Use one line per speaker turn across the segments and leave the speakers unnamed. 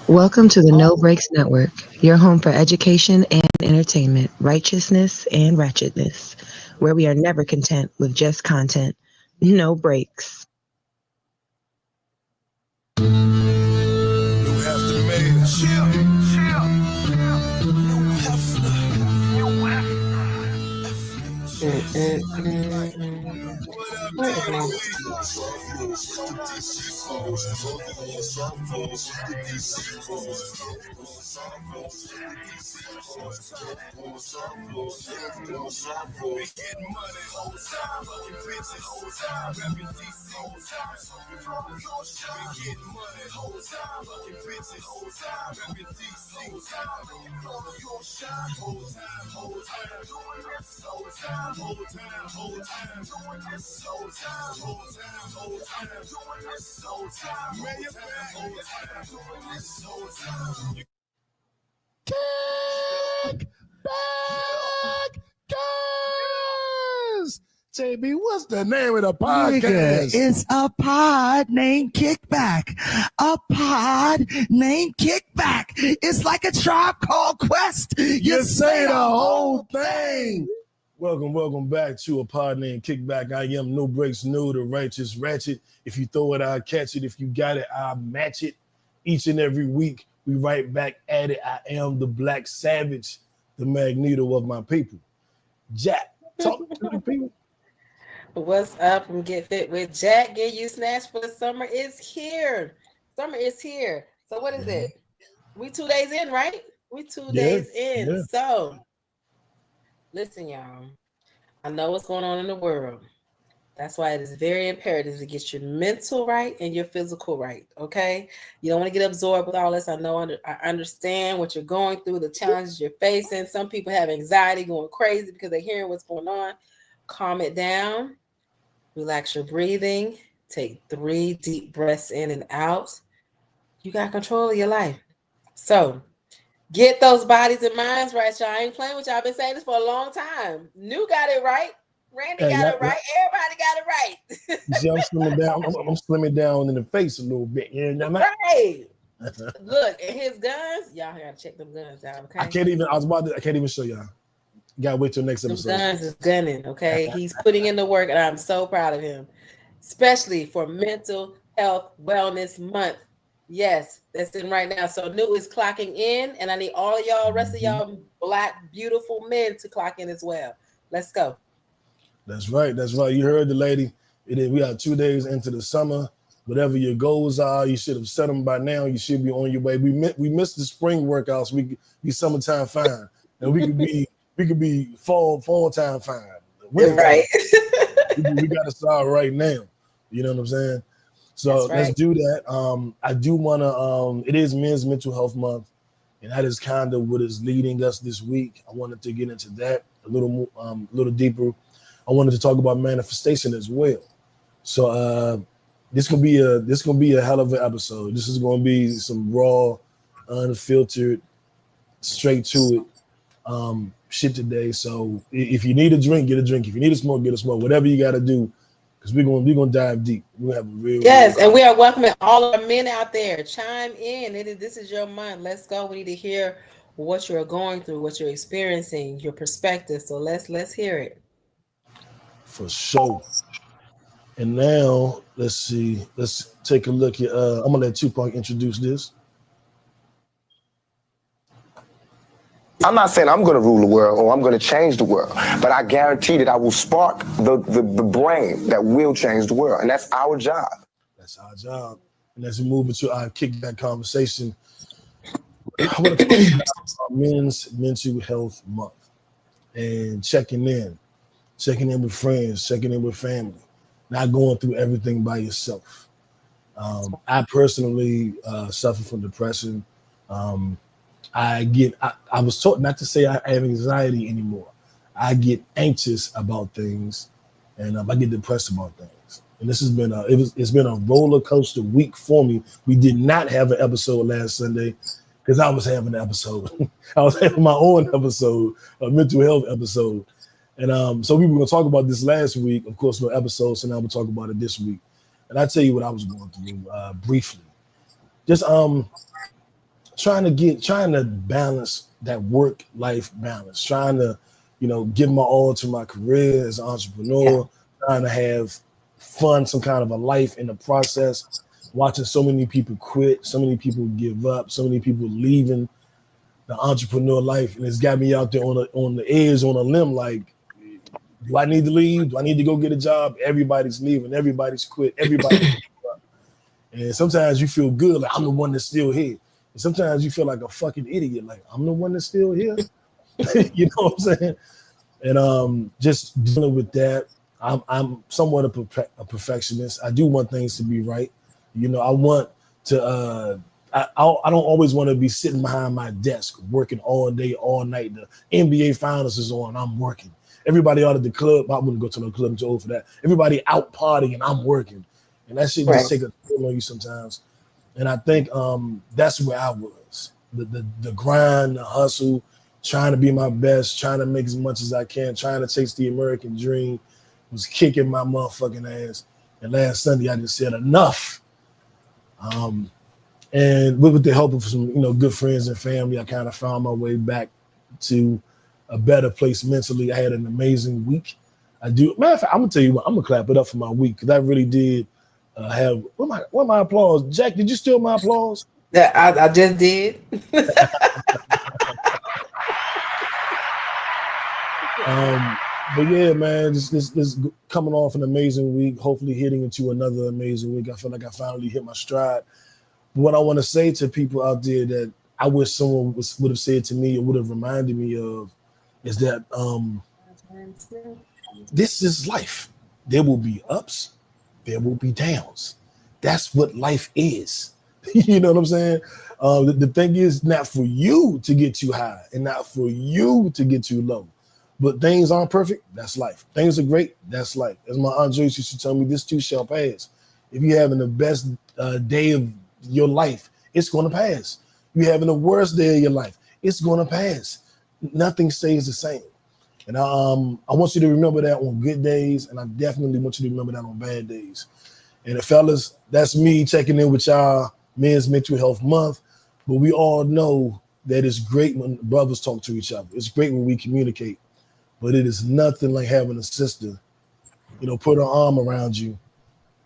Welcome to the No Breaks Network, your home for education and entertainment, righteousness and ratchetness, where we are never content with just content. No breaks.
You have to make it.
Where is my
Kickbackers! JB, what's the name of the
Nigga,
podcast?
it's a pod named Kickback. A pod named Kickback. It's like a Tribe Called Quest.
You say the whole thing. Welcome back to a pod named Kickback. I am No Breaks, No, the righteous ratchet. If you throw it, I'll catch it. If you got it, I'll match it. Each and every week, we right back at it. I am the Black Savage, the Magneto of my people. Jack, talk to the people.
What's up from Get Fit with Jack? Get you snatched for the summer is here. Summer is here. So what is it? We 2 days in, right? We 2 days in.
Yeah.
So listen, y'all. I know what's going on in the world. That's why it is very imperative to get your mental right and your physical right. Okay, you don't want to get absorbed with all this. I know, I understand what you're going through, the challenges you're facing. Some people have anxiety, going crazy because they're hearing what's going on. Calm it down, relax your breathing, take 3 deep breaths in and out. You got control of your life. So get those bodies and minds right, y'all. I ain't playing with y'all. I've been saying this for a long time. New got it right. Randy got it right. Everybody got it right.
You see, I'm slimming down. I'm slimming down in the face a little bit. You know what I
Right. Look, and his guns, y'all gotta check them guns out. Okay.
I can't even show y'all. You gotta wait till next
Them
episode.
guns is gunning. Okay. He's putting in the work, and I'm so proud of him, especially for Mental Health Wellness Month. Yes, that's in right now. So New is clocking in, and I need all of y'all, rest of y'all Black, beautiful men to clock in as well. Let's go.
That's right. You heard the lady. We are 2 days into the summer. Whatever your goals are, you should have set them by now. You should be on your way. We missed the spring workouts. We could be summertime fine, and we could be fall time fine.
Right.
we got to start right now. You know what I'm saying? So
right.
Let's do that. I do want to. It is Men's Mental Health Month, and that is kind of what is leading us this week. I wanted to get into that a little deeper. I wanted to talk about manifestation as well. So this gonna be a hell of an episode. This is gonna be some raw, unfiltered, straight to it shit today. So if you need a drink, get a drink. If you need a smoke, get a smoke. Whatever you gotta do, because we're gonna dive deep. We're gonna have a real
and we are welcoming all our men out there. Chime in. This is your month. Let's go. We need to hear what you're going through, what you're experiencing, your perspective. So let's hear it.
For sure. And now let's see. Let's take a look at. I'm gonna let Tupac introduce this.
I'm not saying I'm going to rule the world or I'm going to change the world, but I guarantee that I will spark the brain that will change the world, and that's our job.
That's our job. And as we move into our kickback conversation, I want to talk about Men's Mental Health Month and checking in with friends, checking in with family, not going through everything by yourself. I personally suffer from depression. I was taught not to say I have anxiety anymore. I get anxious about things, and I get depressed about things. And this has been it's been a roller coaster week for me. We did not have an episode last Sunday because I was having an episode. I was having my own episode, a mental health episode. And so we were going to talk about this last week, of course, no episode. So now we'll talk about it this week. And I'll tell you what I was going through briefly. Just trying to balance that work-life balance, trying to, give my all to my career as an entrepreneur, trying to have fun, some kind of a life in the process, watching so many people quit, so many people give up, so many people leaving the entrepreneur life, and it's got me out there on the edge, on a limb, like, do I need to leave? Do I need to go get a job? Everybody's leaving, everybody's quit, everybody. And sometimes you feel good, like I'm the one that's still here. And sometimes you feel like a fucking idiot, like I'm the one that's still here. You know what I'm saying? And just dealing with that, I'm somewhat a perfectionist. I do want things to be right. I want to. I don't always want to be sitting behind my desk working all day, all night. The NBA Finals is on, I'm working. Everybody out at the club. I wouldn't go to no club. I'm too old for that. Everybody out partying, I'm working, and that shit just take a toll on you sometimes. And I think that's where I was. The grind, the hustle, trying to be my best, trying to make as much as I can, trying to chase the American dream, was kicking my motherfucking ass. And last Sunday, I just said enough. And with the help of some, good friends and family, I kind of found my way back to a better place mentally. I had an amazing week. I do. Matter of fact, I'm gonna tell you what. I'm gonna clap it up for my week because I really did have. What my applause? Jack, did you steal my applause?
Yeah, I just did.
But yeah, man, this coming off an amazing week. Hopefully, hitting into another amazing week. I feel like I finally hit my stride. What I want to say to people out there that I wish someone would have said to me or would have reminded me of is that this is life. There will be ups, there will be downs. That's what life is. You know what I'm saying? The thing is not for you to get too high and not for you to get too low. But things aren't perfect. That's life. Things are great. That's life. As my Aunt Joyce used to tell me, this too shall pass. If you're having the best day of your life, it's going to pass. You're having the worst day of your life, it's going to pass. Nothing stays the same. And I want you to remember that on good days, and I definitely want you to remember that on bad days. And fellas, that's me checking in with y'all Men's Mental Health Month. But we all know that it's great when brothers talk to each other. It's great when we communicate. But it is nothing like having a sister, put her arm around you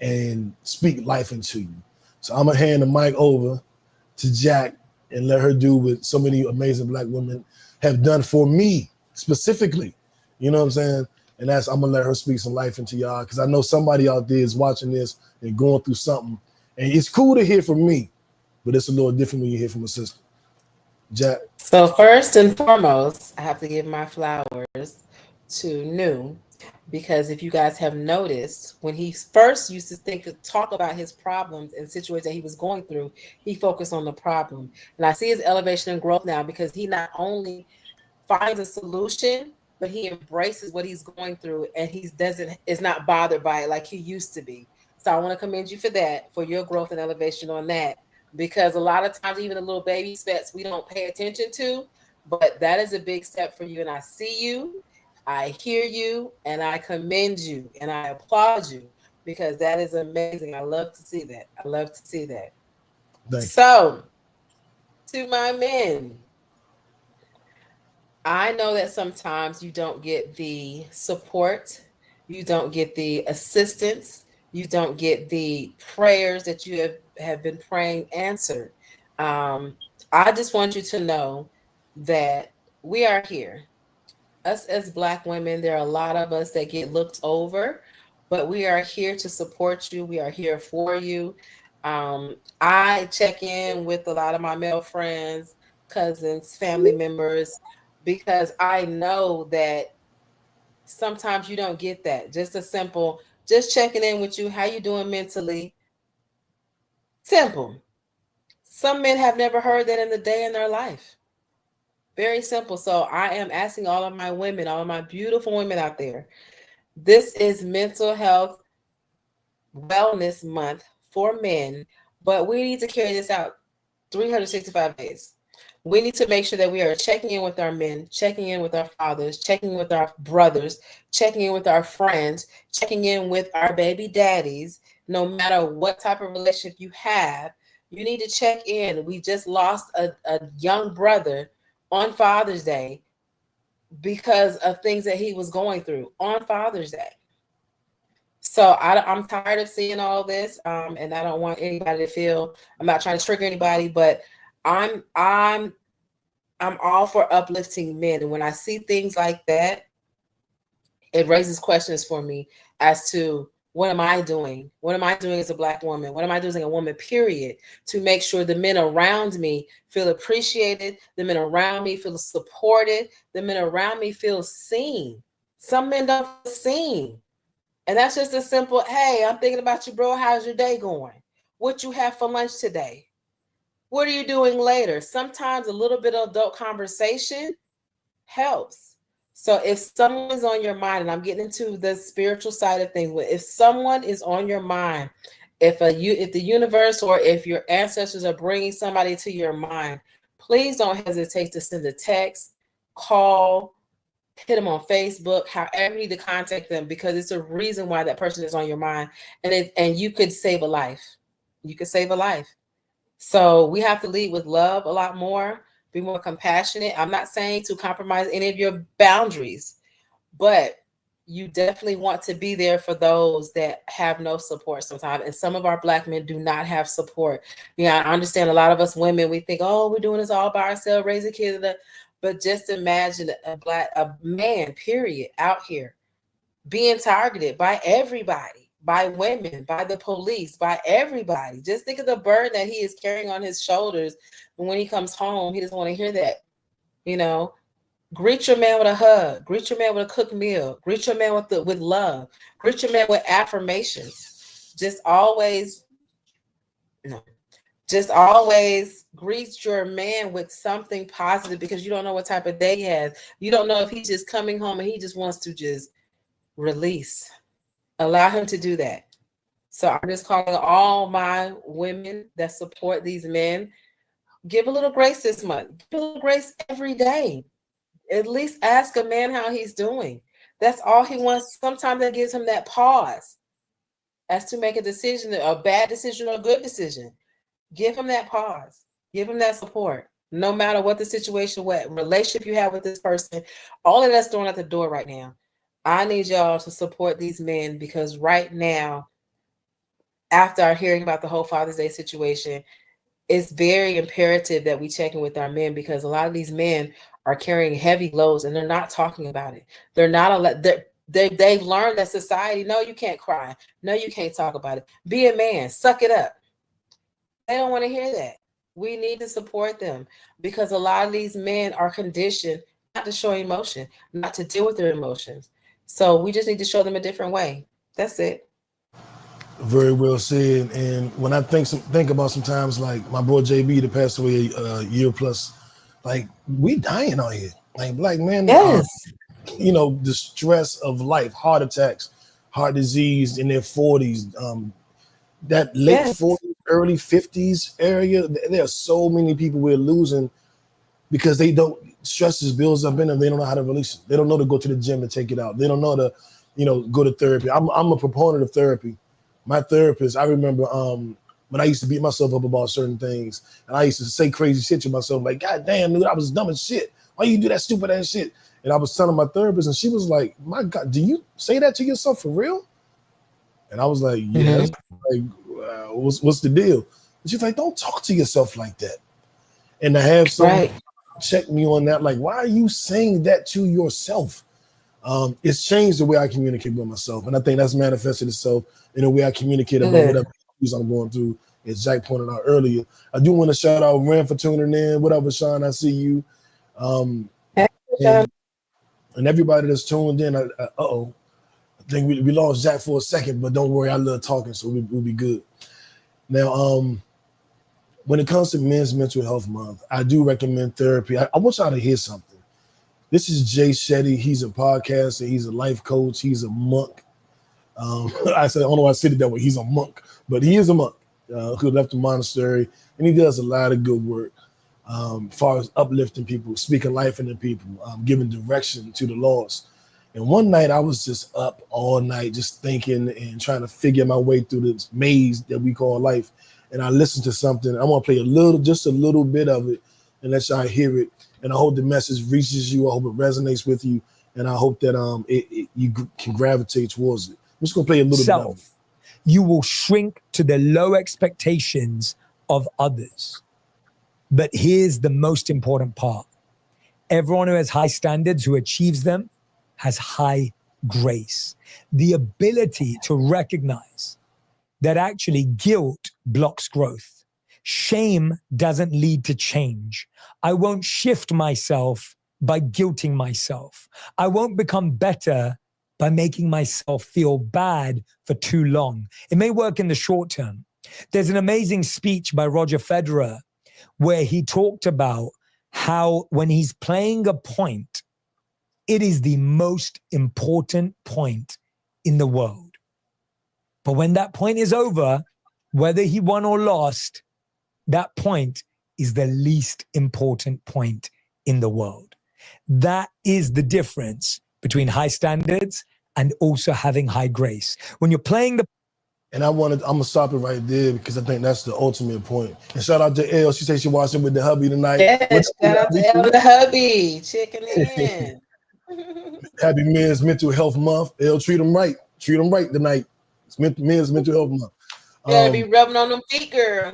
and speak life into you. So I'm going to hand the mic over to Jack and let her do what so many amazing Black women have done for me specifically. You know what I'm saying? And that's, I'm going to let her speak some life into y'all because I know somebody out there is watching this and going through something. And it's cool to hear from me, but it's a little different when you hear from a sister. Jack.
So first and foremost, I have to give my flowers to New. Because if you guys have noticed, when he first used to talk about his problems and situations that he was going through, he focused on the problem. And I see his elevation and growth now because he not only finds a solution, but he embraces what he's going through and is not bothered by it like he used to be. So I want to commend you for that, for your growth and elevation on that. Because a lot of times, even the little baby steps we don't pay attention to, but that is a big step for you. And I see you. I hear you and I commend you and I applaud you because that is amazing. I love to see that. I love to see that. So, to my men, I know that sometimes you don't get the support, you don't get the assistance, you don't get the prayers that you have been praying answered. I just want you to know that we are here. Us as Black women, there are a lot of us that get looked over, but we are here to support you. We are here for you. I check in with a lot of my male friends, cousins, family members, because I know that sometimes you don't get that. Just a simple, just checking in with you. How you doing mentally? Simple. Some men have never heard that in the day in their life. Very simple. So I am asking all of my women, all of my beautiful women out there, this is Mental Health Wellness Month for men, but we need to carry this out 365 days. We need to make sure that we are checking in with our men, checking in with our fathers, checking in with our brothers, checking in with our friends, checking in with our baby daddies, no matter what type of relationship you have, You need to check in. We just lost a young brother on Father's Day because of things that he was going through on Father's Day. So I'm tired of seeing all this, and I don't want anybody to feel, I'm not trying to trigger anybody, but I'm all for uplifting men. And when I see things like that, it raises questions for me as to what am I doing? What am I doing as a Black woman? What am I doing as a woman, period, to make sure the men around me feel appreciated, the men around me feel supported, the men around me feel seen. Some men don't feel seen. And that's just a simple, hey, I'm thinking about you, bro. How's your day going? What you have for lunch today? What are you doing later? Sometimes a little bit of adult conversation helps. So if someone is on your mind, and I'm getting into the spiritual side of things, if someone is on your mind, if the universe or if your ancestors are bringing somebody to your mind, please don't hesitate to send a text, call, hit them on Facebook, however you need to contact them, because it's a reason why that person is on your mind, and you could save a life. You could save a life. So we have to lead with love a lot more, be more compassionate. I'm not saying to compromise any of your boundaries, but you definitely want to be there for those that have no support sometimes. And some of our Black men do not have support. Yeah, I understand a lot of us women, we think, oh, we're doing this all by ourselves, raising kids. But just imagine a man, period, out here being targeted by everybody, by women, by the police, by everybody. Just think of the burden that he is carrying on his shoulders. And when he comes home, he doesn't want to hear that. You know, greet your man with a hug, greet your man with a cooked meal, greet your man with love, greet your man with affirmations. Just always greet your man with something positive, because you don't know what type of day he has. You don't know if he's just coming home and he just wants to just release. Allow him to do that. So I'm just calling all my women that support these men, give a little grace this month. Give a little grace every day. At least ask a man how he's doing. That's all he wants. Sometimes that gives him that pause as to make a decision, a bad decision or a good decision. Give him that pause. Give him that support. No matter what the situation, what relationship you have with this person, all of that's thrown out the door right now. I need y'all to support these men, because right now, after hearing about the whole Father's Day situation, it's very imperative that we check in with our men, because a lot of these men are carrying heavy loads and they're not talking about it. They're not they've learned that society, no, you can't cry. No, you can't talk about it. Be a man, suck it up. They don't want to hear that. We need to support them, because a lot of these men are conditioned not to show emotion, not to deal with their emotions. So we just need to show them a different way. That's it.
Very well said. And when I think about sometimes, like my bro JB that passed away a year plus, like we dying out here. Like Black men,
Yes.
The stress of life, heart attacks, heart disease in their 40s, that late 40s, early 50s area. There are so many people we're losing because stress just builds up in them. They don't know how to release it. They don't know to go to the gym and take it out. They don't know to, go to therapy. I'm a proponent of therapy. My therapist, I remember when I used to beat myself up about certain things, and I used to say crazy shit to myself, like, God damn, dude, I was dumb as shit. Why you do that stupid ass shit? And I was telling my therapist, and she was like, my God, do you say that to yourself for real? And I was like, yes. Like, what's the deal? And she's like, don't talk to yourself like that. And to have someone check me on that, like, why are you saying that to yourself? It's changed the way I communicate with myself. And I think that's manifested itself in the way I communicate about whatever issues I'm going through, as Jack pointed out earlier. I do want to shout out Ram for tuning in. Whatever, Sean, I see you. And everybody that's tuned in, I think we lost Jack for a second, but don't worry, I love talking, so we'll be good. Now, when it comes to Men's Mental Health Month, I do recommend therapy. I want y'all to hear something. This is Jay Shetty. He's a podcaster. He's a life coach. He's a monk. I don't know why I said it that way. He's a monk, but he is a monk who left the monastery, and he does a lot of good work as far as uplifting people, speaking life into people, giving direction to the lost. And one night I was just up all night, just thinking and trying to figure my way through this maze that we call life. and I listen to something, I want to play just a little bit of it, and let y'all hear it. And I hope the message reaches you. I hope it resonates with you, and I hope that you can gravitate towards it. I'm just gonna play a little bit of it.
You will shrink to the low expectations of others. But here's the most important part. Everyone who has high standards, who achieves them, has high grace. The ability to recognize that actually guilt blocks growth. Shame doesn't lead to change. I won't shift myself by guilting myself. I won't become better by making myself feel bad for too long. It may work in the short term. There's an amazing speech by Roger Federer where he talked about how when he's playing a point, it is the most important point in the world. But when that point is over, whether he won or lost, that point is the least important point in the world. That is the difference between high standards and also having high grace. When you're playing the...
And I'm gonna stop it right there because I think that's the ultimate point. And shout out to Elle. She said she watched it with the hubby tonight.
Yes, shout out to Elle the hubby, checking in.
Happy Men's Mental Health Month. Elle, treat them right. Treat them right tonight. It's Men's Mental Health Month.
You gotta be rubbing on them feet, girl.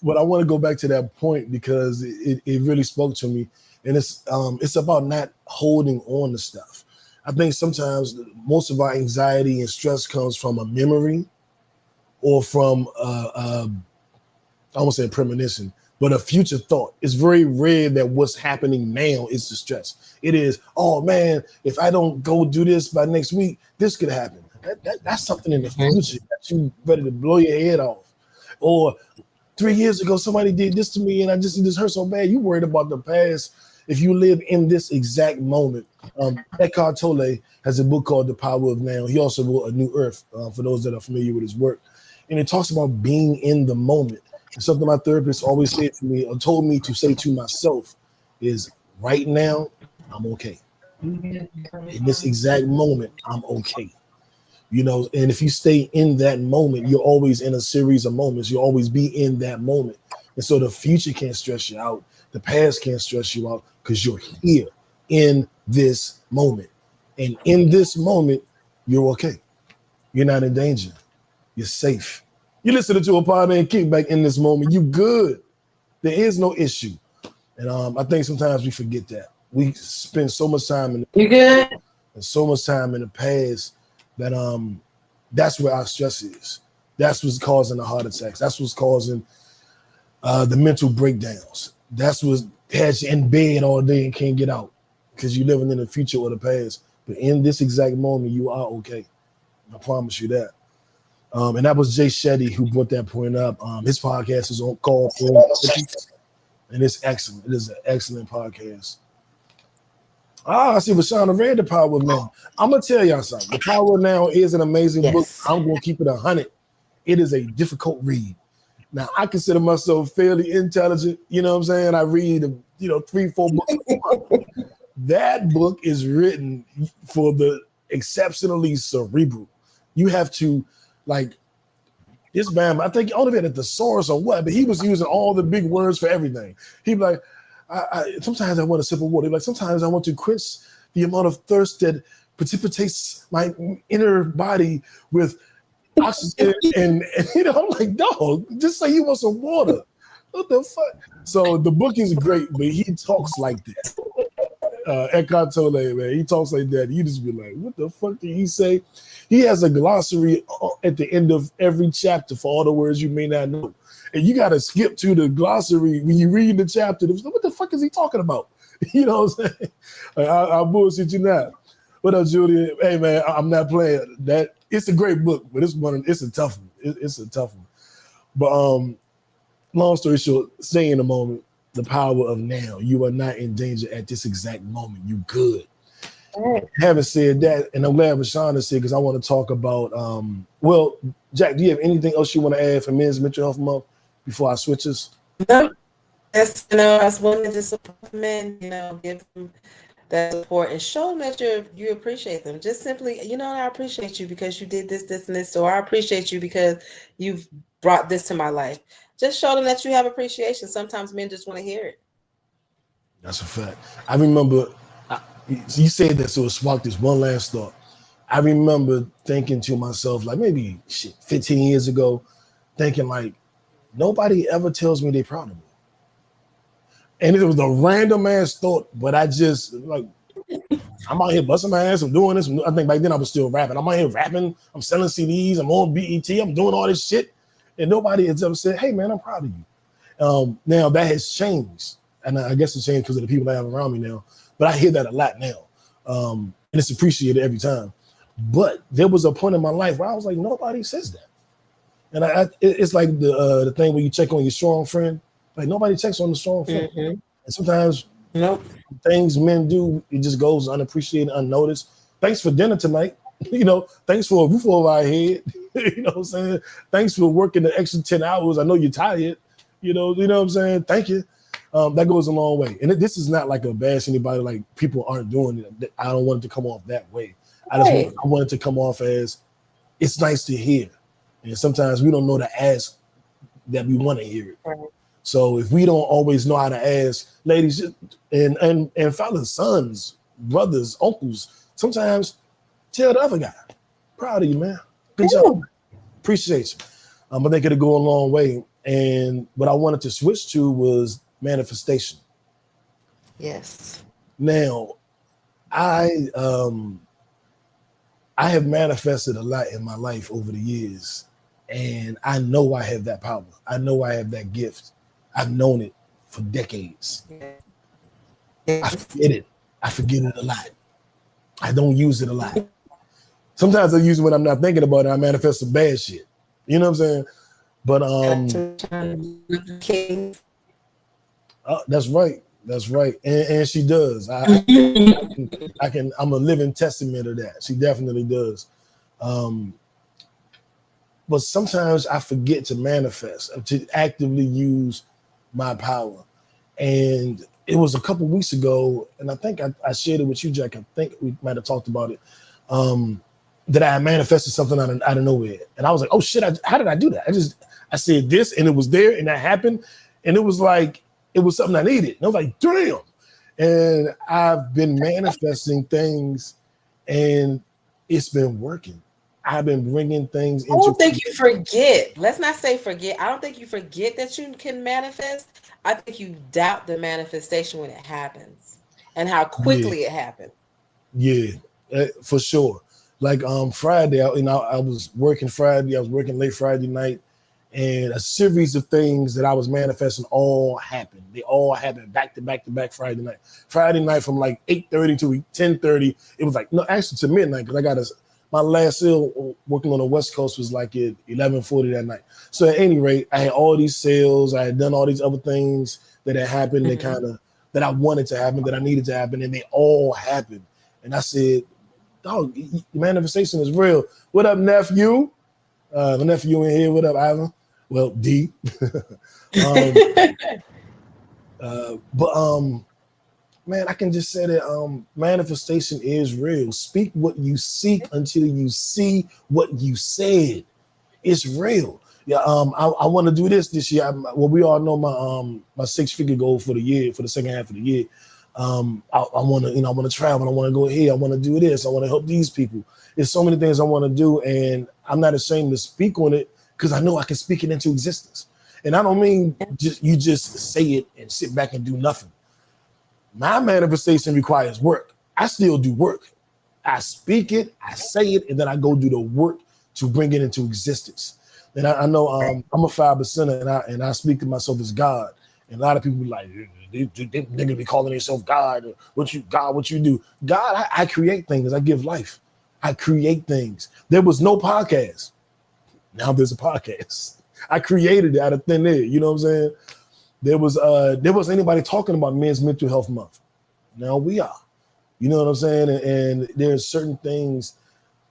But I want to go back to that point because it really spoke to me. And it's about not holding on to stuff. I think sometimes most of our anxiety and stress comes from a memory or from, I won't say a premonition, but a future thought. It's very rare that what's happening now is the stress. It is, oh man, if I don't go do this by next week, this could happen. That's something in the future that you ready to blow your head off. Or 3 years ago, somebody did this to me and it just hurt so bad. You worried about the past. If you live in this exact moment, Eckhart Tolle has a book called The Power of Now. He also wrote A New Earth, for those that are familiar with his work. And it talks about being in the moment. And something my therapist always said to me or told me to say to myself is, right now, I'm okay. In this exact moment, I'm okay. You know, and if you stay in that moment, you're always in a series of moments. You'll always be in that moment. And so the future can't stress you out. The past can't stress you out because you're here in this moment. And in this moment, you're okay. You're not in danger. You're safe. You're listening to a pod named Kickback. In this moment, you good. There is no issue. And I think sometimes we forget that. We spend so much time in
You good?
And so much time in the past that that's where our stress is. That's what's causing the heart attacks. That's what's causing the mental breakdowns. That's what has you in bed all day and can't get out because you're living in the future or the past. But in this exact moment, you are okay. I promise you that. And that was Jay Shetty who brought that point up. His podcast is called and it's excellent. It is an excellent podcast. I see Rashana read The Power of Now. I'm going to tell y'all something. The Power of Now is an amazing book. I'm going to keep it 100. It is a difficult read. Now, I consider myself fairly intelligent. You know what I'm saying? I read, 3-4 books a month. That book is written for the exceptionally cerebral. You have to, this man, I think, I don't know if it had a thesaurus or what, but he was using all the big words for everything. He'd be like, sometimes I want a sip of water. Like, sometimes I want to quench the amount of thirst that precipitates my inner body with oxygen. and I'm like, dog, just say you want some water. What the fuck? So the book is great, but he talks like that. Eckhart Tolle, man, he talks like that. You just be like, what the fuck did he say? He has a glossary at the end of every chapter for all the words you may not know. And you got to skip to the glossary when you read the chapter. What the fuck is he talking about? You know what I'm saying? I'll bullshit you now. What up, Julia? Hey, man, I'm not playing that. It's a great book, but it's a tough one. It's a tough one. But long story short, stay in the moment, the power of now. You are not in danger at this exact moment. You good. Having said that, and I'm glad Rashonda said, because I want to talk about, well, Jack, do you have anything else you want to add for Men's Mental Health Month before I switch us?
No. Yes, I just wanted to support men, give them that support, and show them that you appreciate them. Just simply, I appreciate you because you did this, this, and this, or I appreciate you because you've brought this to my life. Just show them that you have appreciation. Sometimes men just want to hear it.
That's a fact. I remember you said that, so it sparked this one last thought. I remember thinking to myself, like maybe 15 years ago, thinking like, nobody ever tells me they're proud of me. And it was a random ass thought, but I just like, I'm out here busting my ass, I'm doing this. I think back then I was still rapping. I'm out here rapping, I'm selling CDs, I'm on BET, I'm doing all this shit. And nobody has ever said, hey man, I'm proud of you. Now that has changed. And I guess it's changed because of the people I have around me now. But I hear that a lot now. And it's appreciated every time. But there was a point in my life where I was like, nobody says that. And it's like the thing where you check on your strong friend. Like nobody checks on the strong friend. Mm-hmm. And sometimes things men do, it just goes unappreciated, unnoticed. Thanks for dinner tonight. Thanks for a roof over our head. You know what I'm saying? Thanks for working the extra 10 hours. I know you're tired. You know what I'm saying? Thank you. That goes a long way. And this is not like a bash anybody, like people aren't doing it. I don't want it to come off that way. I want it to come off as it's nice to hear. And sometimes we don't know to ask that we want to hear it. Right. So if we don't always know how to ask, ladies and fellas, sons, brothers, uncles, sometimes tell the other guy, proud of you, man. Good job. Appreciate you. I think it'll go a long way. And what I wanted to switch to was manifestation.
Yes.
Now, I have manifested a lot in my life over the years, and I know I have that power. I know I have that gift. I've known it for decades. Yes. I forget it a lot. I don't use it a lot. Sometimes I use it when I'm not thinking about it. I manifest some bad shit. You know what I'm saying? But that's right. That's right. And she does. I'm a living testament of that. She definitely does. But sometimes I forget to manifest, to actively use my power. And it was a couple weeks ago, and I think I shared it with you, Jack. I think we might have talked about it. That I manifested something out of nowhere. And I was like, oh shit, how did I do that? I said this and it was there and that happened. And it was like, it was something I needed. And I was like, damn. And I've been manifesting things and it's been working. I've been bringing things into.
I don't think you forget. Let's not say forget. I don't think you forget that you can manifest. I think you doubt the manifestation when it happens and how quickly it happens.
Yeah, for sure. Like Friday, I was working Friday. I was working late Friday night, and a series of things that I was manifesting all happened. They all happened back to back to back Friday night. Friday night from like 8:30 to 10:30. It was like actually to midnight because I got my last sale working on the West Coast was like at 11:40 that night. So at any rate, I had all these sales. I had done all these other things that had happened that I wanted to happen, that I needed to happen, and they all happened. And I said, dog, manifestation is real. What up, nephew? My nephew in here. What up, Ivan? Well, D. Man, I can just say that manifestation is real. Speak what you seek until you see what you said. It's real. Yeah, I want to do this year. Well, we all know my 6-figure goal for the year, for the second half of the year. I want to, I want to travel. I want to go here. I want to do this. I want to help these people. There's so many things I want to do, and I'm not ashamed to speak on it because I know I can speak it into existence. And I don't mean just say it and sit back and do nothing. My manifestation requires work. I still do work. I speak it, I say it, and then I go do the work to bring it into existence. And I know I'm a 5%er, and I speak to myself as God. And a lot of people be like, they're gonna be calling themselves God. What you do? God, I create things. I give life. I create things. There was no podcast. Now there's a podcast. I created it out of thin air. You know what I'm saying? There was anybody talking about Men's Mental Health Month. Now we are. You know what I'm saying? And there's certain things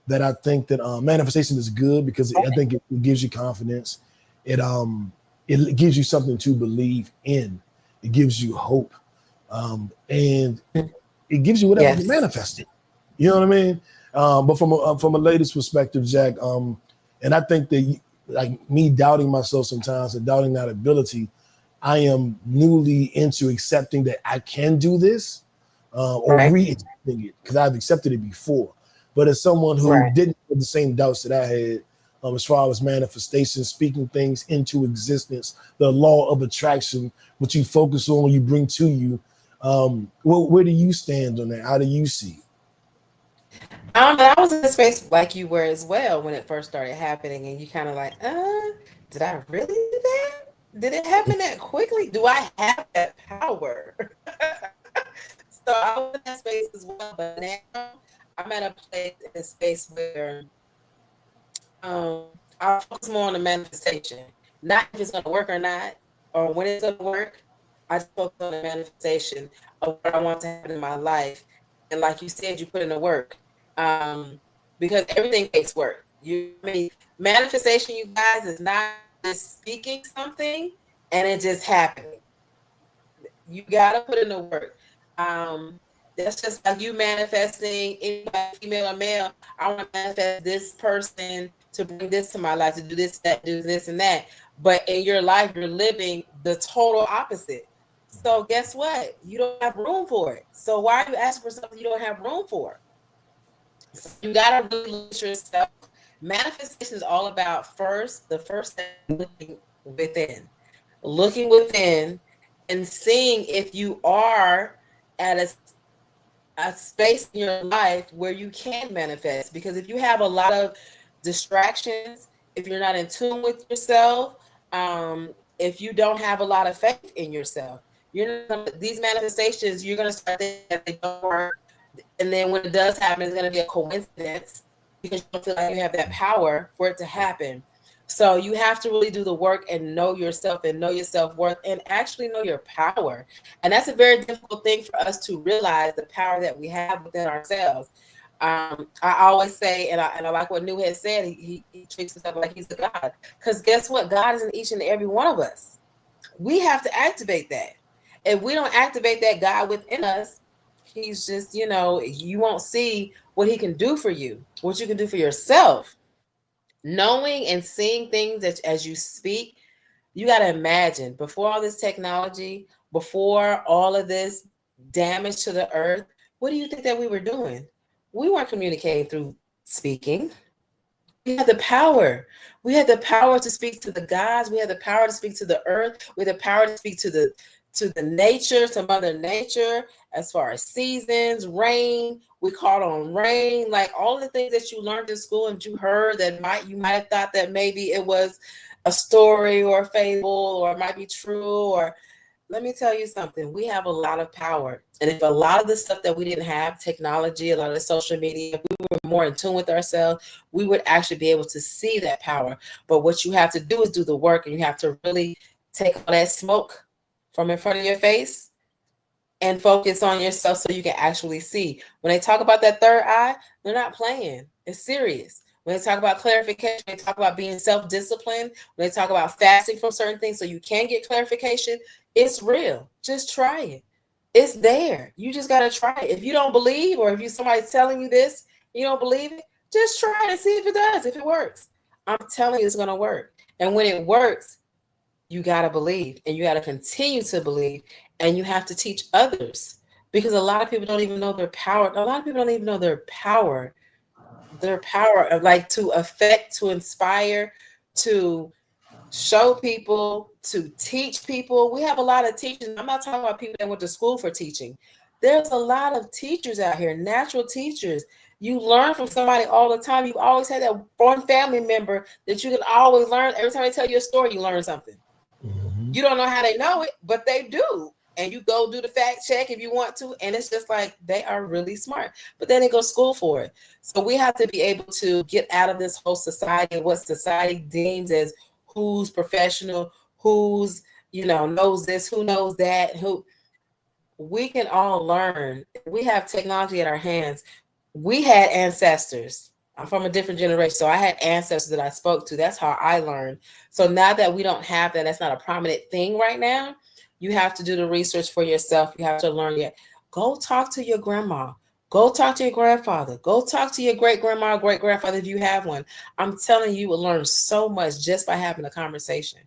that I think that manifestation is good because I think it gives you confidence. It gives you something to believe in. It gives you hope. And it gives you whatever
Yes.
you manifested. You know what I mean? But from a lady's perspective, Jack, and I think that like me doubting myself sometimes and doubting that ability, I am newly into accepting that I can do this, or
Right.
re-accepting it because I've accepted it before. But as someone who
Right.
didn't have the same doubts that I had, as far as manifestation, speaking things into existence, the law of attraction, what you focus on, what you bring to you, where do you stand on that? How do you see it?
I was in a space like you were as well when it first started happening, and you kind of like, did I really do that? Did it happen that quickly? Do I have that power? So I was in that space as well, but now I'm at a place in a space where I focus more on the manifestation, not if it's going to work or not, or when it's going to work. I just focus on the manifestation of what I want to happen in my life, and like you said, you put in the work, because everything takes work. Manifestation, you guys, is not just speaking something and it just happening. You got to put in the work. That's just like you manifesting anybody, female or male. I want to manifest this person to bring this to my life, to do this, that, do this, and that. But in your life, you're living the total opposite. So guess what? You don't have room for it. So why are you asking for something you don't have room for? So you got to really look at yourself. Manifestation is all about the first step, looking within and seeing if you are at a space in your life where you can manifest. Because if you have a lot of distractions, if you're not in tune with yourself, if you don't have a lot of faith in yourself, these manifestations, you're going to start thinking that they don't work. And then when it does happen, it's going to be a coincidence because you don't feel like you have that power for it to happen. So you have to really do the work and know yourself and know your self-worth and actually know your power. And that's a very difficult thing for us to realize, the power that we have within ourselves. I always say, and I like what New had said, he treats himself like he's a God. Because guess what? God is in each and every one of us. We have to activate that. If we don't activate that God within us, he's just, you won't see what he can do for you, what you can do for yourself. Knowing and seeing things that as you speak, you got to imagine before all this technology, before all of this damage to the earth, what do you think that we were doing? We weren't communicating through speaking. We had the power. We had the power to speak to the gods. We had the power to speak to the earth. We had the power to speak to the nature, to Mother Nature, as far as seasons, rain. We called on rain, like all the things that you learned in school and you heard that you might have thought that maybe it was a story or a fable, or it might be true. Or let me tell you something, we have a lot of power. And if a lot of the stuff that we didn't have, technology, a lot of the social media, if we were more in tune with ourselves, we would actually be able to see that power. But what you have to do is do the work, and you have to really take all that smoke from in front of your face and focus on yourself so you can actually see. When they talk about that third eye, they're not playing. It's serious. When they talk about clarification, they talk about being self-disciplined, when they talk about fasting from certain things so you can get clarification, it's real. Just try it. It's there. You just got to try it. If you don't believe, or if somebody's telling you this, you don't believe it, just try it and see if it does, if it works. I'm telling you, it's going to work. And when it works, you got to believe, and you got to continue to believe, and you have to teach others, because a lot of people don't even know their power. A lot of people don't even know their power of, like, to affect, to inspire, to show people, to teach people. We have a lot of teachers. I'm not talking about people that went to school for teaching. There's a lot of teachers out here, natural teachers. You learn from somebody all the time. You've always had that one family member that you can always learn. Every time they tell you a story, you learn something.
Mm-hmm.
You don't know how they know it, but they do. And you go do the fact check if you want to. And it's just like, they are really smart, but they didn't go to school for it. So we have to be able to get out of this whole society, what society deems as who's professional, who's, knows this, who knows that, who. We can all learn. We have technology at our hands. We had ancestors. I'm from a different generation, so I had ancestors that I spoke to. That's how I learned. So now that we don't have that, that's not a prominent thing right now. You have to do the research for yourself. You have to learn Go talk to your grandma. Go talk to your grandfather. Go talk to your great grandma, great grandfather if you have one. I'm telling you, you will learn so much just by having a conversation.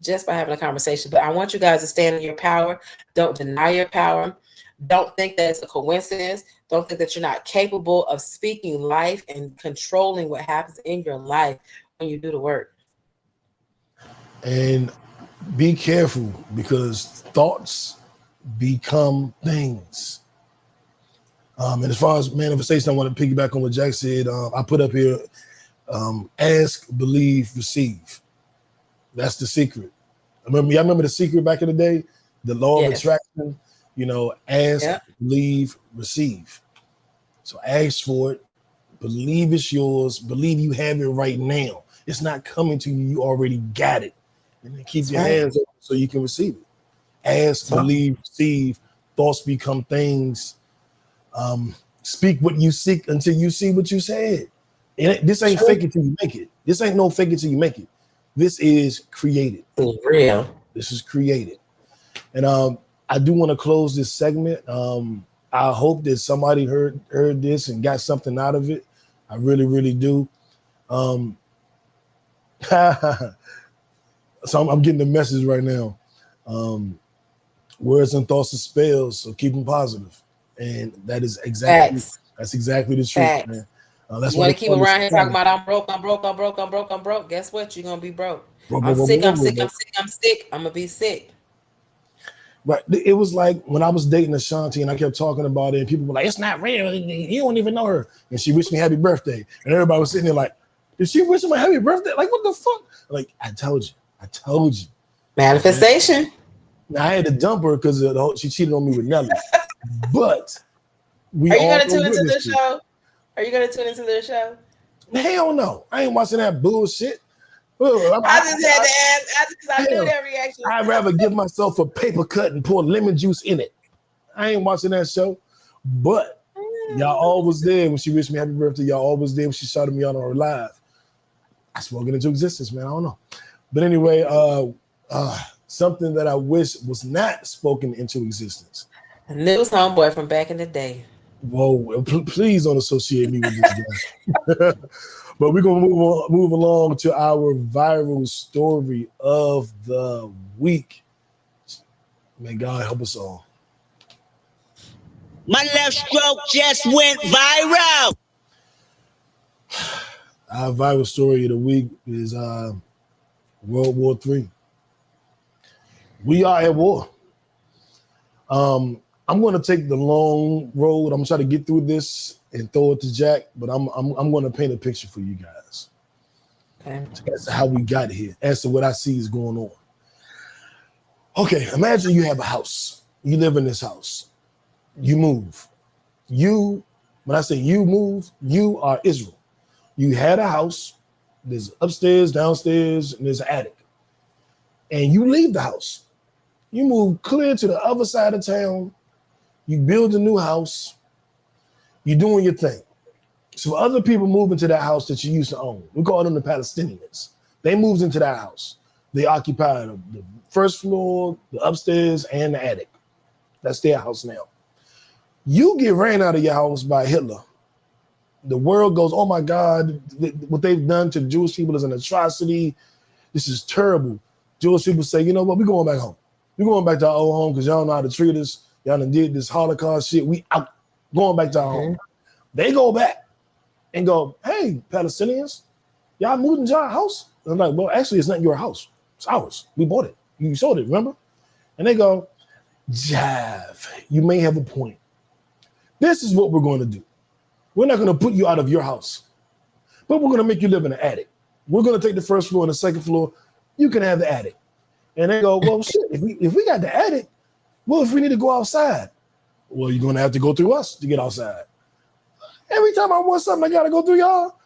Just by having a conversation. But I want you guys to stand in your power. Don't deny your power. Don't think that it's a coincidence. Don't think that you're not capable of speaking life and controlling what happens in your life when you do the work.
And be careful, because thoughts become things. And as far as manifestation, I want to piggyback on what Jack said. I put up here, ask, believe, receive. That's the secret. Y'all remember the secret back in the day? The law of attraction, ask, believe, receive. So ask for it, believe it's yours, believe you have it right now. It's not coming to you, you already got it. And then keep your hands open so you can receive it. Ask, believe, receive, thoughts become things. Speak what you seek until you see what you said. And this ain't fake it till you make it. This ain't no fake it till you make it. This is created.
It's real.
This is created. And I do want to close this segment. I hope that somebody heard this and got something out of it. I really, really do. So I'm getting the message right now. Words and thoughts are spells, so keep them positive. And that is exactly the truth, man. That's
you want to keep around here talking about I'm broke. Guess what? You're gonna be broke. I'm sick. I'm gonna be sick.
Right. It was like when I was dating Ashanti and I kept talking about it, and people were like, "It's not real. You don't even know her." And she wished me happy birthday, and everybody was sitting there like, "Did she wish me happy birthday? Like, what the fuck?" Like, I told you.
Manifestation.
Now, I had to dump her because she cheated on me with Nelly. But
are you gonna tune into the show? Are you gonna tune into the show?
Hell no. I ain't watching that bullshit.
I just had to ask because I knew that reaction.
I'd rather give myself a paper cut and pour lemon juice in it. I ain't watching that show. But y'all always there when she wished me happy birthday. Y'all always there when she shouted me out on her live. I spoke it into existence, man. I don't know. But anyway, something that I wish was not spoken into existence.
A news homeboy from back in the day.
Whoa, please don't associate me with this guy. But we're going to move along to our viral story of the week. May God help us all.
My left stroke just went viral.
Our viral story of the week is World War III. We are at war. I'm going to take the long road. I'm going to try to get through this and throw it to Jack, but I'm going to paint a picture for you guys. Okay. As to how we got here, as to what I see is going on. Okay, imagine you have a house. You live in this house. You move. When I say you move, you are Israel. You had a house. There's upstairs, downstairs, and there's an attic. And you leave the house. You move clear to the other side of town. You build a new house. You're doing your thing. So other people move into that house that you used to own. We call them the Palestinians. They moved into that house. They occupied the first floor, the upstairs, and the attic. That's their house now. You get ran out of your house by Hitler. The world goes, oh my God, what they've done to Jewish people is an atrocity. This is terrible. Jewish people say, you know what, we're going back home. We're going back to our old home because y'all know how to treat us. Y'all done did this Holocaust shit. We out, going back to our home. They go back and go, hey, Palestinians, y'all moved into our house? And I'm like, well, actually, it's not your house. It's ours. We bought it. You sold it, remember? And they go, Jive, you may have a point. This is what we're going to do. We're not going to put you out of your house, but we're going to make you live in an attic. We're going to take the first floor and the second floor. You can have the attic. And they go, well, shit, if we got the attic, well, if we need to go outside, well, you're going to have to go through us to get outside. Every time I want something, I got to go through y'all.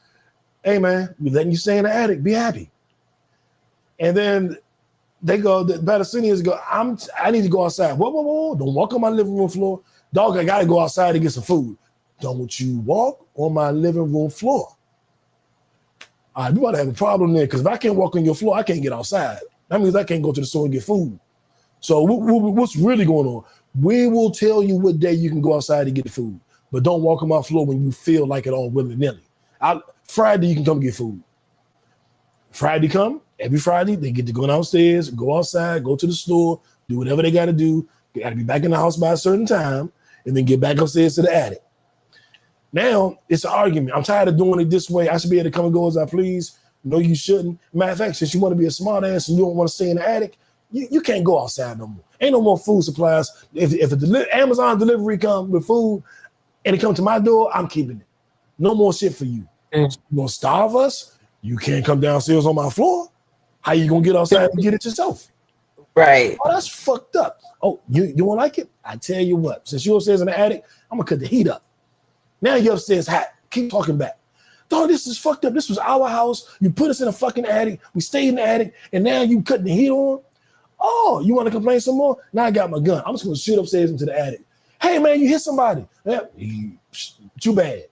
Hey, man, we're letting you stay in the attic. Be happy. And then they go, the Palestinians go, I need to go outside. Whoa. Don't walk on my living room floor. Dog, I got to go outside to get some food. Don't you walk on my living room floor. All right, we about to have a problem there because if I can't walk on your floor, I can't get outside. That means I can't go to the store and get food. So what's really going on? We will tell you what day you can go outside to get food, but don't walk on my floor when you feel like it all willy-nilly. Friday, you can come get food. Friday come, every Friday, they get to go downstairs, go outside, go to the store, do whatever they got to do. They got to be back in the house by a certain time, and then get back upstairs to the attic. Now, it's an argument. I'm tired of doing it this way. I should be able to come and go as I please. No, you shouldn't. Matter of fact, since you want to be a smart ass and you don't want to stay in the attic, you can't go outside no more. Ain't no more food supplies. If Amazon delivery come with food and it come to my door, I'm keeping it. No more shit for you. You gonna starve us? You can't come downstairs on my floor. How you gonna get outside and get it yourself?
Right.
Oh, that's fucked up. Oh, you don't like it? I tell you what, since you're upstairs in the attic, I'm gonna cut the heat up. Now you're upstairs hot. Keep talking back. Dog, this is fucked up. This was our house. You put us in a fucking attic. We stayed in the attic, and now you cutting the heat on. Oh, you want to complain some more? Now I got my gun. I'm just gonna shoot upstairs into the attic. Hey man, you hit somebody. Yeah, too bad.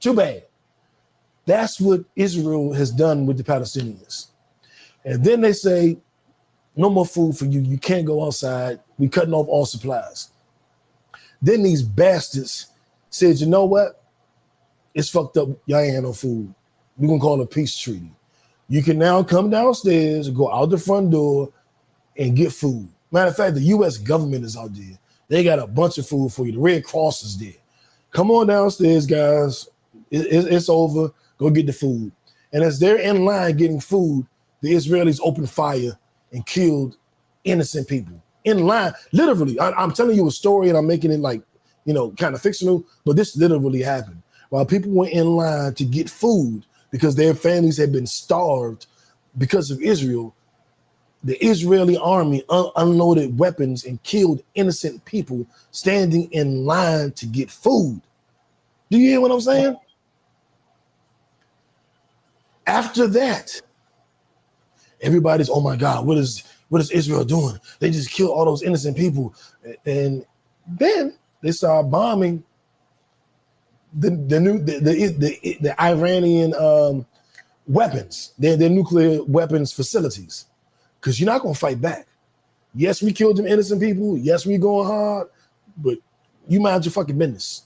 Too bad. That's what Israel has done with the Palestinians. And then they say, no more food for you. You can't go outside. We cutting off all supplies. Then these bastards said, you know what? It's fucked up. Y'all ain't had no food. We're going to call it a peace treaty. You can now come downstairs, go out the front door, and get food. Matter of fact, the U.S. government is out there. They got a bunch of food for you. The Red Cross is there. Come on downstairs, guys. It's over. Go get the food. And as they're in line getting food, the Israelis opened fire and killed innocent people. In line, literally. I'm telling you a story and I'm making it like, kind of fictional, but this literally happened. While people were in line to get food because their families had been starved because of Israel, the Israeli army unloaded weapons and killed innocent people standing in line to get food. Do you hear what I'm saying? After that, everybody's, oh my God, what is Israel doing? They just killed all those innocent people. And then they start bombing the Iranian weapons, their nuclear weapons facilities, because you're not gonna fight back. Yes, we killed them innocent people. Yes, we going hard, but you mind your fucking business.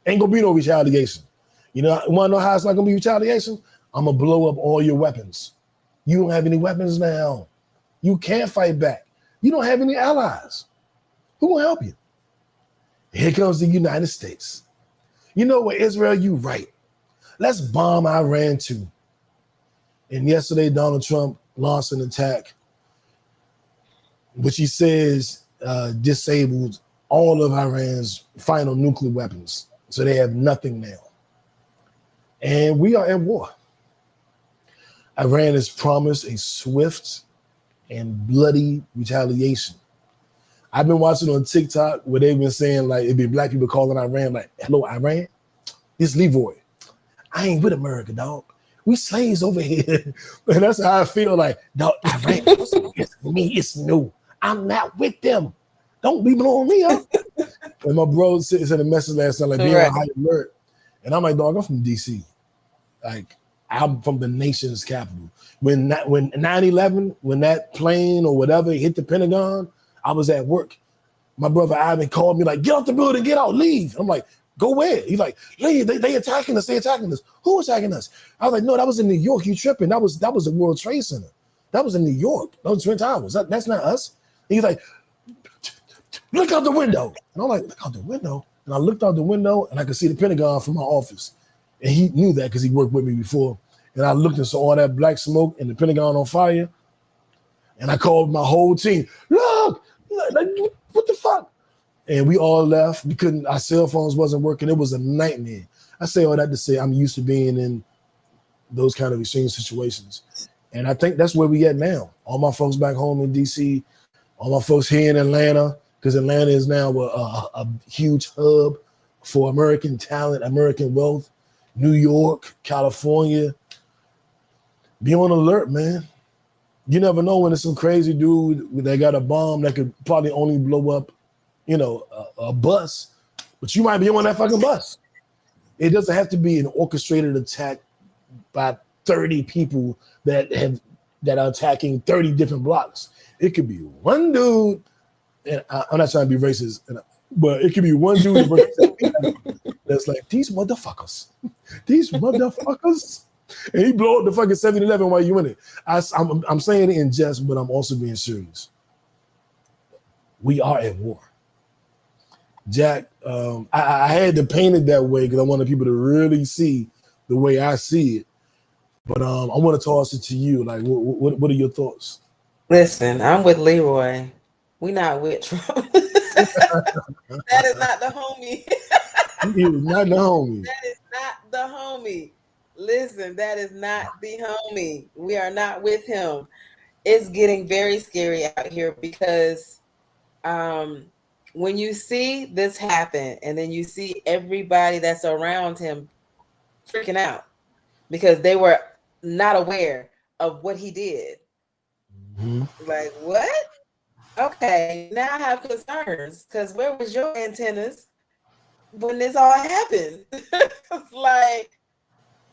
Ain't gonna be no retaliation. Want to know how it's not gonna be retaliation? I'm gonna blow up all your weapons. You don't have any weapons now. You can't fight back. You don't have any allies. Who will help you? Here comes the United States. You know what, Israel, you right. Let's bomb Iran too. And yesterday, Donald Trump launched an attack, which he says disabled all of Iran's final nuclear weapons. So they have nothing now. And we are at war. Iran has promised a swift and bloody retaliation. I've been watching on TikTok where they've been saying, like, it'd be black people calling Iran, like, hello, Iran. It's Leroy. I ain't with America, dog. We slaves over here. And that's how I feel like, dog, Iran, it's me, it's new. I'm not with them. Don't be blowing me up. And my bro sent a message last night, like, being on high alert. And I'm like, dog, I'm from DC. Like, I'm from the nation's capital. When 9/11, when that plane or whatever hit the Pentagon, I was at work. My brother Ivan called me like, get out the building, get out, leave. I'm like, go where? He's like, leave, they attacking us, Who attacking us? I was like, no, that was in New York, you tripping. That was the World Trade Center. That was in New York. That was Twin Towers. That's not us. And he's like, look out the window. And I'm like, look out the window. And I looked out the window and I could see the Pentagon from my office. And he knew that because he worked with me before. And I looked and saw all that black smoke and the Pentagon on fire. And I called my whole team. Look, like, what the fuck? And we all left. We couldn't, our cell phones wasn't working. It was a nightmare. I say all that to say I'm used to being in those kind of extreme situations. And I think that's where we at now. All my folks back home in DC, all my folks here in Atlanta, because Atlanta is now a huge hub for American talent, American wealth. New York, California. Be on alert, man. You never know when it's some crazy dude that got a bomb that could probably only blow up, a bus, but you might be on that fucking bus. It doesn't have to be an orchestrated attack by 30 people that are attacking 30 different blocks. It could be one dude and I'm not trying to be racist, but it could be one dude that's like, these motherfuckers. And he blow up the fucking 7-Eleven while you in it. I'm saying it in jest, but I'm also being serious. We are at war. Jack, I had to paint it that way because I wanted people to really see the way I see it. But I want to toss it to you. Like, what are your thoughts?
Listen, I'm with Leroy. We not with Trump. That is not the homie.
He was not the homie.
That is not the homie. Listen, that is not the homie. We are not with him. It's getting very scary out here because when you see this happen and then you see everybody that's around him freaking out because they were not aware of what he did. Mm-hmm. Like, what? Okay, now I have concerns because where was your antennas when this all happened? Like,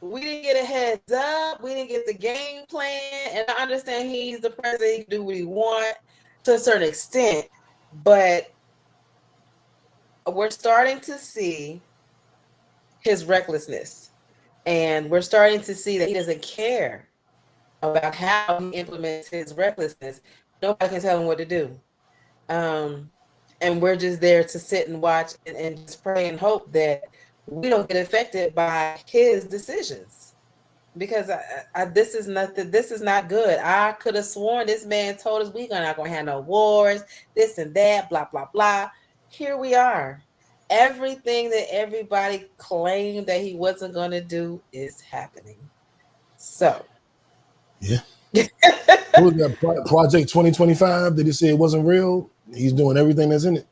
we didn't get a heads up. We didn't get the game plan. And I understand he's the president. He can do what he wants to a certain extent. But we're starting to see his recklessness. And we're starting to see that he doesn't care about how he implements his recklessness. Nobody can tell him what to do. And we're just there to sit and watch and just pray and hope that we don't get affected by his decisions. Because this is not good. I could have sworn this man told us we're not going to have no wars, this and that, blah, blah, blah. Here we are. Everything that everybody claimed that he wasn't going to do is happening. So.
Yeah. What was that, Project 2025? Did he say it wasn't real? He's doing everything that's in it.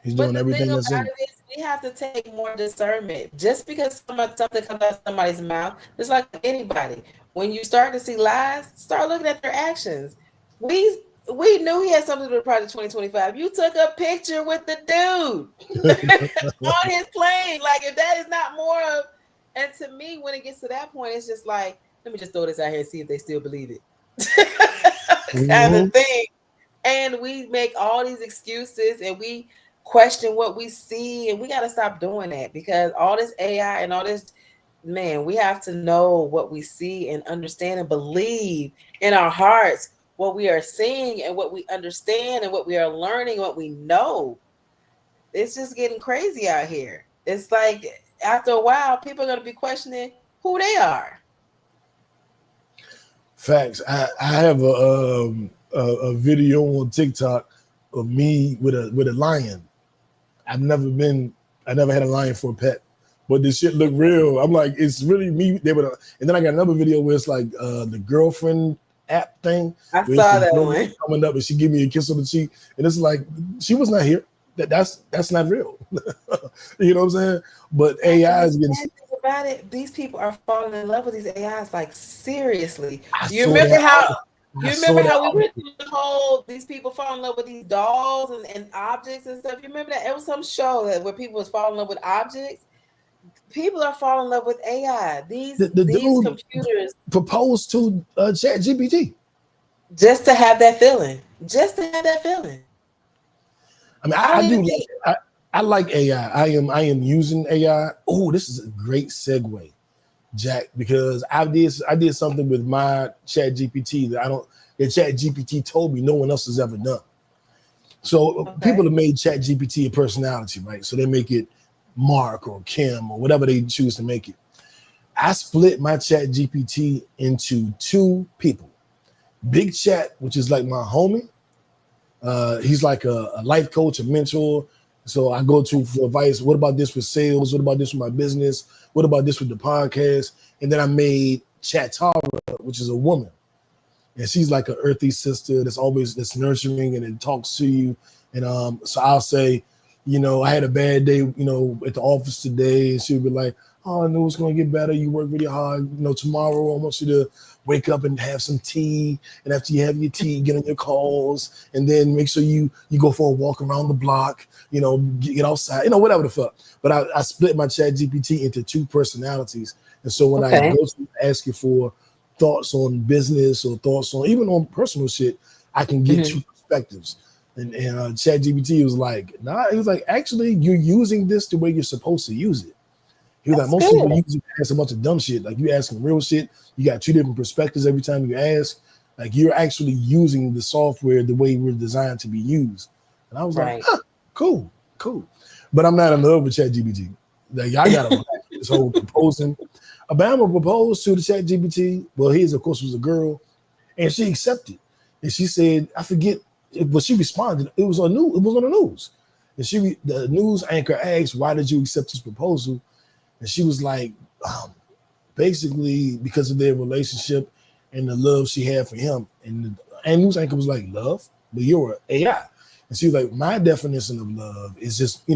He's doing everything that's in it.
We have to take more discernment. Just because something comes out of somebody's mouth, just like anybody, when you start to see lies, start looking at their actions. We knew he had something to do with Project 2025. You took a picture with the dude on his plane. Like, if that is not more of, and to me, when it gets to that point, it's just like, let me just throw this out here and see if they still believe it. Kind of thing. And we make all these excuses and we question what we see, and we got to stop doing that because all this AI and all this, man, we have to know what we see and understand and believe in our hearts what we are seeing and what we understand and what we are learning, what we know. It's just getting crazy out here. It's like after a while, people are going to be questioning who they are.
Facts. I have a video on TikTok of me with a lion. I've never had a lion for a pet, but this shit look real. I'm like, it's really me. And then I got another video where it's like the girlfriend app thing.
I saw that one
coming up and she gave me a kiss on the cheek, and it's like she was not here. That's not real. You know what I'm saying? But AI is getting.
About it, these people are falling in love with these AIs. Like, seriously, you remember how we went through the whole these people fall in love with these dolls and objects and stuff. You remember that? It was some show where people was falling in love with objects. People are falling in love with AI. These computers
proposed to ChatGPT
just to have that feeling.
I mean, I like AI. I am using AI. Oh, this is a great segue, Jack, because I did something with my ChatGPT that ChatGPT told me no one else has ever done. So people have made ChatGPT a personality, right? So they make it Mark or Kim or whatever they choose to make it. I split my ChatGPT into two people. Big Chat, which is like my homie. He's like a life coach, a mentor. So I go to for advice. What about this with sales? What about this with my business? What about this with the podcast? And then I made Chatara, which is a woman. And she's like an earthy sister that's nurturing and it talks to you. And so I'll say, I had a bad day, at the office today. And she'll be like, oh, I know it's going to get better. You work really hard. Tomorrow I want you to wake up and have some tea. And after you have your tea, get on your calls. And then make sure you go for a walk around the block, get outside, whatever the fuck. But I split my ChatGPT into two personalities. And so when I go to ask you for thoughts on business or thoughts on even on personal shit, I can get two perspectives. And ChatGPT was like, nah, he was like, actually, you're using this the way you're supposed to use it. He was like, most people use it to ask a bunch of dumb shit. Like you asking real shit, you got two different perspectives every time you ask. Like you're actually using the software the way we're designed to be used. And I was like, huh, cool. But I'm not in love with ChatGPT. Like I got this whole proposing. Obama proposed to the ChatGPT. Well, his of course was a girl, and she accepted. And she said, I forget, but she responded. It was on the news. And the news anchor asked, why did you accept this proposal? And she was like, basically because of their relationship and the love she had for him. And news anchor was like, love? But you're an AI. And she was like, my definition of love is just,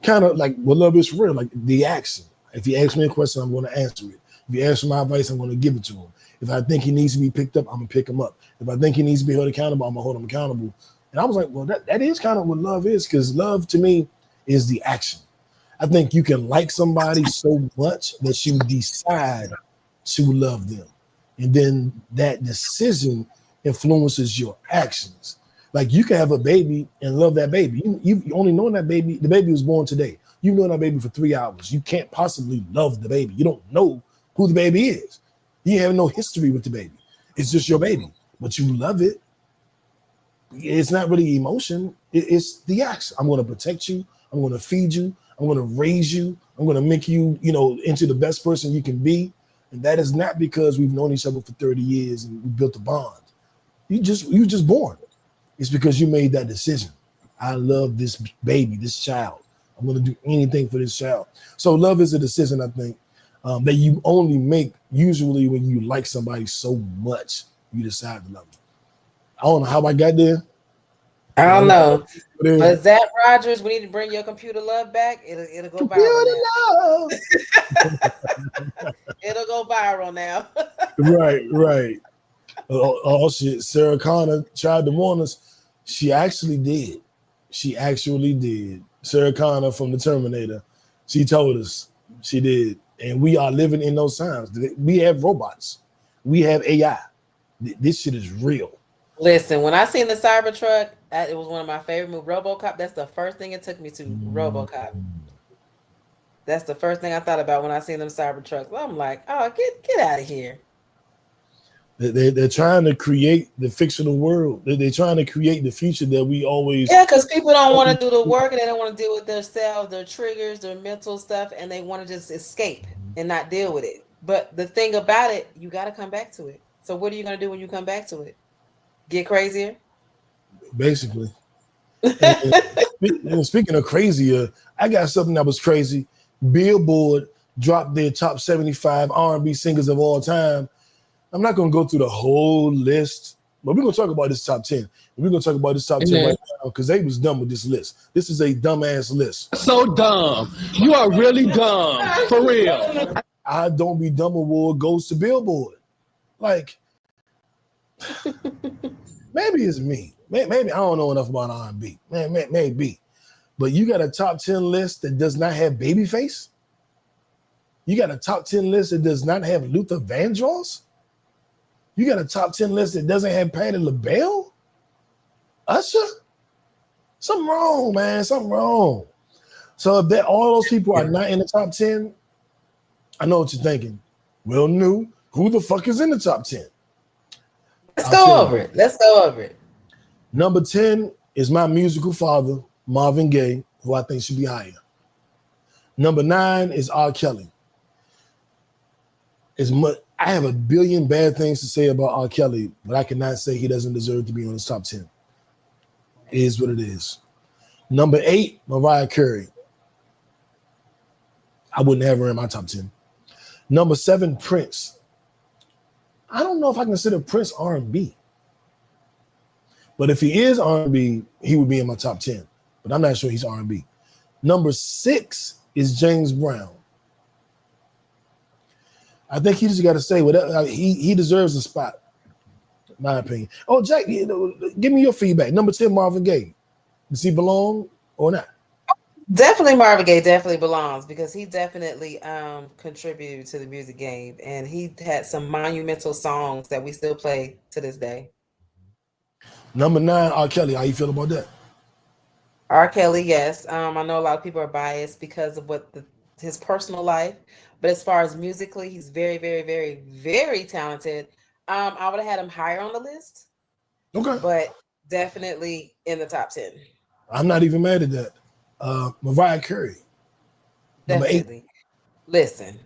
kind of like what love is for real, like the action. If you ask me a question, I'm going to answer it. If you ask for my advice, I'm going to give it to him. If I think he needs to be picked up, I'm going to pick him up. If I think he needs to be held accountable, I'm going to hold him accountable. And I was like, well, that is kind of what love is, because love to me is the action. I think you can like somebody so much that you decide to love them. And then that decision influences your actions. Like you can have a baby and love that baby. You only know that baby. The baby was born today. You've known that baby for 3 hours. You can't possibly love the baby. You don't know who the baby is. You have no history with the baby. It's just your baby, but you love it. It's not really emotion. It's the action. I'm going to protect you. I'm going to feed you. I'm going to raise you. I'm going to make you, into the best person you can be. And that is not because we've known each other for 30 years and we built a bond. You just born. It's because you made that decision. I love this baby, this child. I'm going to do anything for this child. So love is a decision, I think, that you only make usually when you like somebody so much, you decide to love them. I don't know how I got there.
I don't know. But Zach Rogers, we need to bring your computer love back. It'll go viral now. It'll go viral now.
Right. Oh shit. Sarah Connor tried to warn us. She actually did. Sarah Connor from the Terminator. She told us she did. And we are living in those times. We have robots. We have AI. This shit is real.
Listen, when I seen the Cybertruck, it was one of my favorite movies. RoboCop, that's the first thing it took me to. RoboCop. That's the first thing I thought about when I seen them Cybertrucks. I'm like, oh, get out of here.
They're trying to create the fictional world. They're trying to create the future that we always...
Yeah, because people don't want to do the work and they don't want to deal with themselves, their triggers, their mental stuff, and they want to just escape and not deal with it. But the thing about it, you got to come back to it. So what are you going to do when you come back to it? Get crazier?
Basically. and speaking of crazier, I got something that was crazy. Billboard dropped their top 75 R&B singers of all time. I'm not going to go through the whole list, but we're going to talk about this top 10. We're going to talk about this top 10 right now because they was done with this list. This is a dumbass list.
So dumb. You are really dumb. For real.
I Don't Be Dumb award goes to Billboard. Like, maybe it's me. Maybe I don't know enough about R&B. Maybe. But you got a top 10 list that does not have Babyface? You got a top 10 list that does not have Luther Vandross? You got a top 10 list that doesn't have Patti LaBelle? Usher? Something wrong, man. Something wrong. So if all those people are not in the top 10, I know what you're thinking. Well, new, who the fuck is in the top 10?
Let's go over it.
Number 10 is my musical father, Marvin Gaye, who I think should be higher. Number 9 is R. Kelly. I have a billion bad things to say about R. Kelly, but I cannot say he doesn't deserve to be on his top 10. It is what it is. Number 8, Mariah Carey. I wouldn't have her in my top 10. Number 7, Prince. I don't know if I consider Prince R&B. But if he is R&B, he would be in my top 10. But I'm not sure he's R&B. Number 6 is James Brown. I think he just got to say whatever. He deserves a spot, in my opinion. Oh, Jack, give me your feedback. Number 10, Marvin Gaye. Does he belong or not?
Definitely Marvin Gaye definitely belongs because he definitely contributed to the music game and he had some monumental songs that we still play to this day.
Number 9, R. Kelly. How you feel about that?
R. Kelly, yes. I know a lot of people are biased because of his personal life, but as far as musically, he's very, very, very, very talented. I would have had him higher on the list,
Okay.
but definitely in the top 10.
I'm not even mad at that. Mariah Carey, number 8.
Definitely. Listen,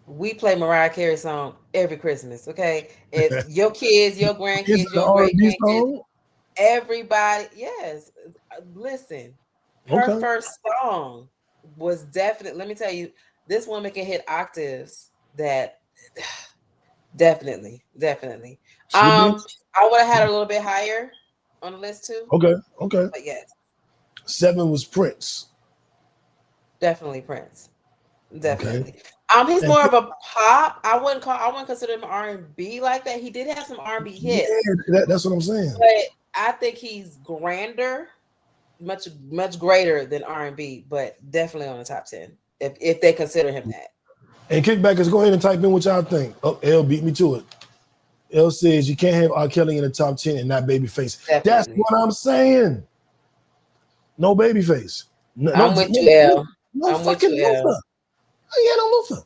we play Mariah Carey song every Christmas, okay? If your kids, your
Is it
grandkids,
the
your great
R&B
grandkids,
song?
everybody, yes. Listen, her
Okay.
first song was definitely, let me tell you, this woman can hit octaves that definitely, definitely.
She did.
I would have had her a little bit higher on the list too,
Okay. Okay.
but yes,
7 was Prince.
definitely Prince.
Okay.
Definitely. He's
And
more of a pop. I wouldn't consider him R&B like that. He did have some R&B
yeah,
hits,
that's what I'm saying.
but I think he's grander, much greater than R&B, but definitely on the top 10 if they consider him that.
And Kickbackers, go ahead and type in what y'all think. Oh, L beat me to it. L says you can't have R. Kelly in the top 10 and not Babyface. That's
Definitely.
what I'm saying. No Babyface.
I'm with you, L.
No
I'm with
fucking
you, L.
Luther. Yeah, no Luther.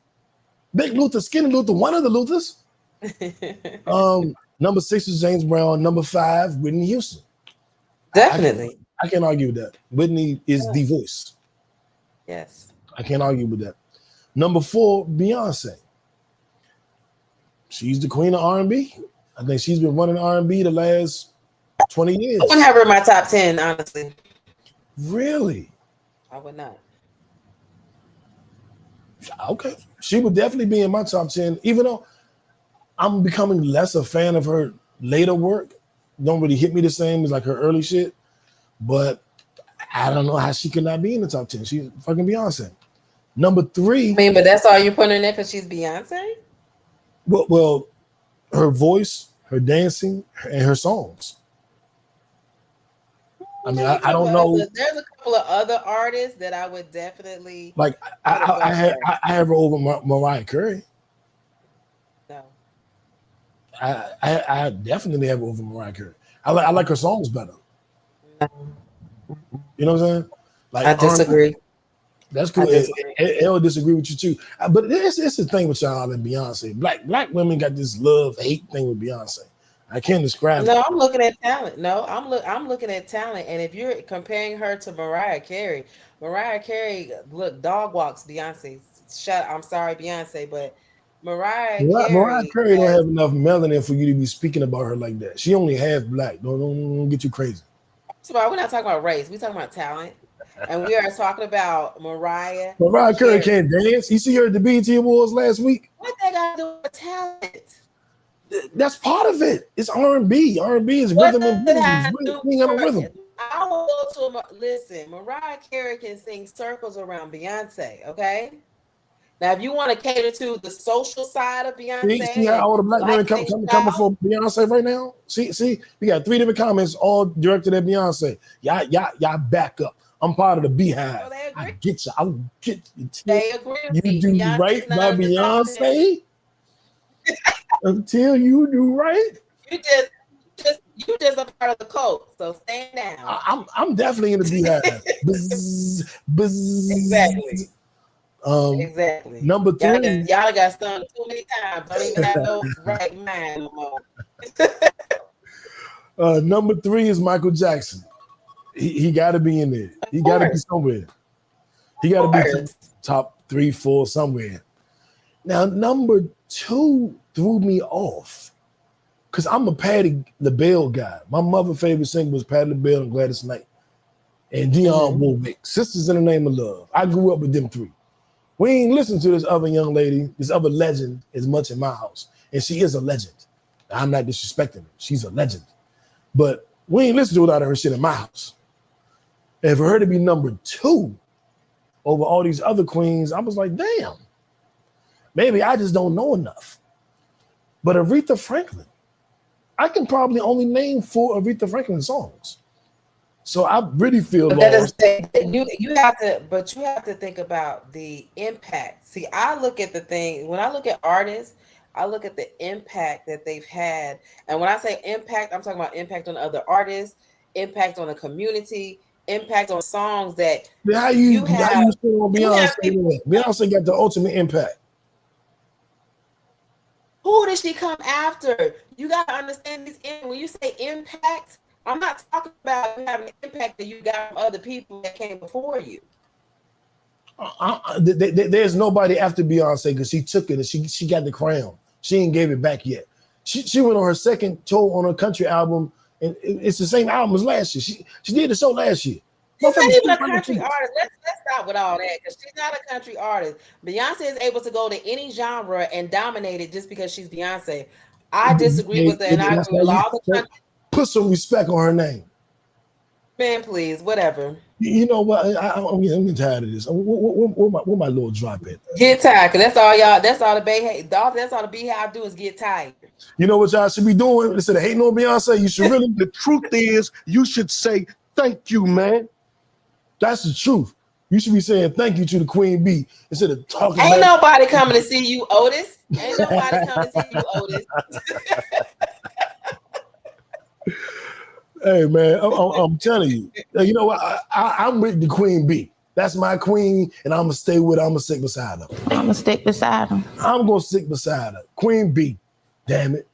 Big Luther, skinny Luther, one of the Luthers. Number 6 is James Brown. Number 5, Whitney Houston.
Definitely.
I can't argue with that. Whitney is the voice.
Yes.
I can't argue with that. Number 4, Beyonce. She's the queen of R&B. I think she's been running R&B the last 20 years.
I wouldn't have her in my top 10, honestly.
Really?
I would not.
Okay. She would definitely be in my top 10, even though I'm becoming less a fan of her later work. Don't really hit me the same as like her early shit. But I don't know how she could not be in the top 10. She's fucking Beyonce. Number 3.
I mean, but that's all you're putting in there because she's Beyonce?
Well, her voice, her dancing, and her songs. I mean, I don't know.
There's a couple of other artists that I would definitely
Like I have her over Mariah Carey.
No.
I definitely have her over Mariah Carey. I like her songs better.
No.
You know what I'm saying? Like
I disagree.
That's cool.
I disagree.
I'll disagree with you too. But it's the thing with y'all and Beyonce. Black women got this love-hate thing with Beyonce. I can't describe
No,
it.
I'm looking at talent. No, I'm looking at talent. And if you're comparing her to Mariah Carey, look, dog walks Beyonce. I'm sorry, Beyonce, but Mariah
Mariah
Carey
Carey don't have enough melanin for you to be speaking about her like that. She only half black. Don't get you crazy.
So we're not talking about race. We're talking about talent. And we are talking about Mariah
Carey can't dance. You see her at the BET Awards last week?
What they got to do with talent?
That's part of it. It's R&B. R&B is
What
rhythm and blues. We got a rhythm.
I will go to listen. Mariah Carey can sing circles around Beyonce. Okay. Now, if you want to cater to the social side of Beyonce,
See how all the black women coming for Beyonce right now? See, we got 3 different comments all directed at Beyonce. Y'all back up. I'm part of the Beehive.
Well,
I get you. I will get you.
They agree with
You
me.
do
Beyonce's
right
not
by
on the top 10.
Beyonce until you do right.
You just a part of the cult. So stand down.
I'm definitely in the Beehive. Buzz, buzz.
Exactly. Exactly.
Number 3.
Y'all got stung too many times. Don't even have no right mind no more.
Number 3 is Michael Jackson. He got to be in there. He got to be somewhere. He got to be top 3, 4 somewhere. Now, number 2 threw me off because I'm a Patti LaBelle guy. My mother's favorite singer was Patti LaBelle and Gladys Knight and Dionne Warwick. Sisters in the Name of Love. I grew up with them 3. We ain't listened to this other young lady, this other legend, as much in my house. And she is a legend. I'm not disrespecting her. She's a legend. But we ain't listened to a lot of her shit in my house. And for her to be number 2 over all these other queens, I was like, damn. Maybe I just don't know enough. But Aretha Franklin, I can probably only name 4 Aretha Franklin songs. So I really feel lost.
You have to think about the impact. See, I look at the thing, when I look at artists, I look at the impact that they've had. And when I say impact, I'm talking about impact on other artists, impact on the community, impact on songs that
How
you
you
have
still on
you have
Beyonce?
people.
Beyonce got the ultimate impact.
Who did she come after? You got to understand this. When you say impact, I'm not talking about you having an impact that you got from other people that came before you.
There's nobody after Beyonce because she took it and she got the crown. She ain't gave it back yet. She went on her second tour on her country album, and it's the same album as last year. She did the show last year.
She's not even a country artist. Let's stop with all that because she's not a country artist. Beyonce is able to go to any genre and dominate it just because she's Beyonce. I disagree with her, and I agree with all the country.
Put some respect on her name.
Man, please, whatever.
You know what? I'm getting tired of this. Where my little drop at?
Get tired, cause that's all y'all. That's all the Beehive. That's all the Beehive do is get tired.
You know what y'all should be doing instead of hating on Beyonce? You should really.
The truth is, you should say thank you, man.
That's the truth. You should be saying thank you to the Queen Bee instead of talking.
Ain't nobody coming to see you, Otis. Ain't nobody coming to see you, Otis.
Hey man, I'm telling you. You know what? I'm with the Queen Bee. That's my queen, and I'm gonna stay with her. I'm gonna stick beside her.
I'm gonna stick beside him.
I'm gonna stick beside her. Queen Bee, damn it.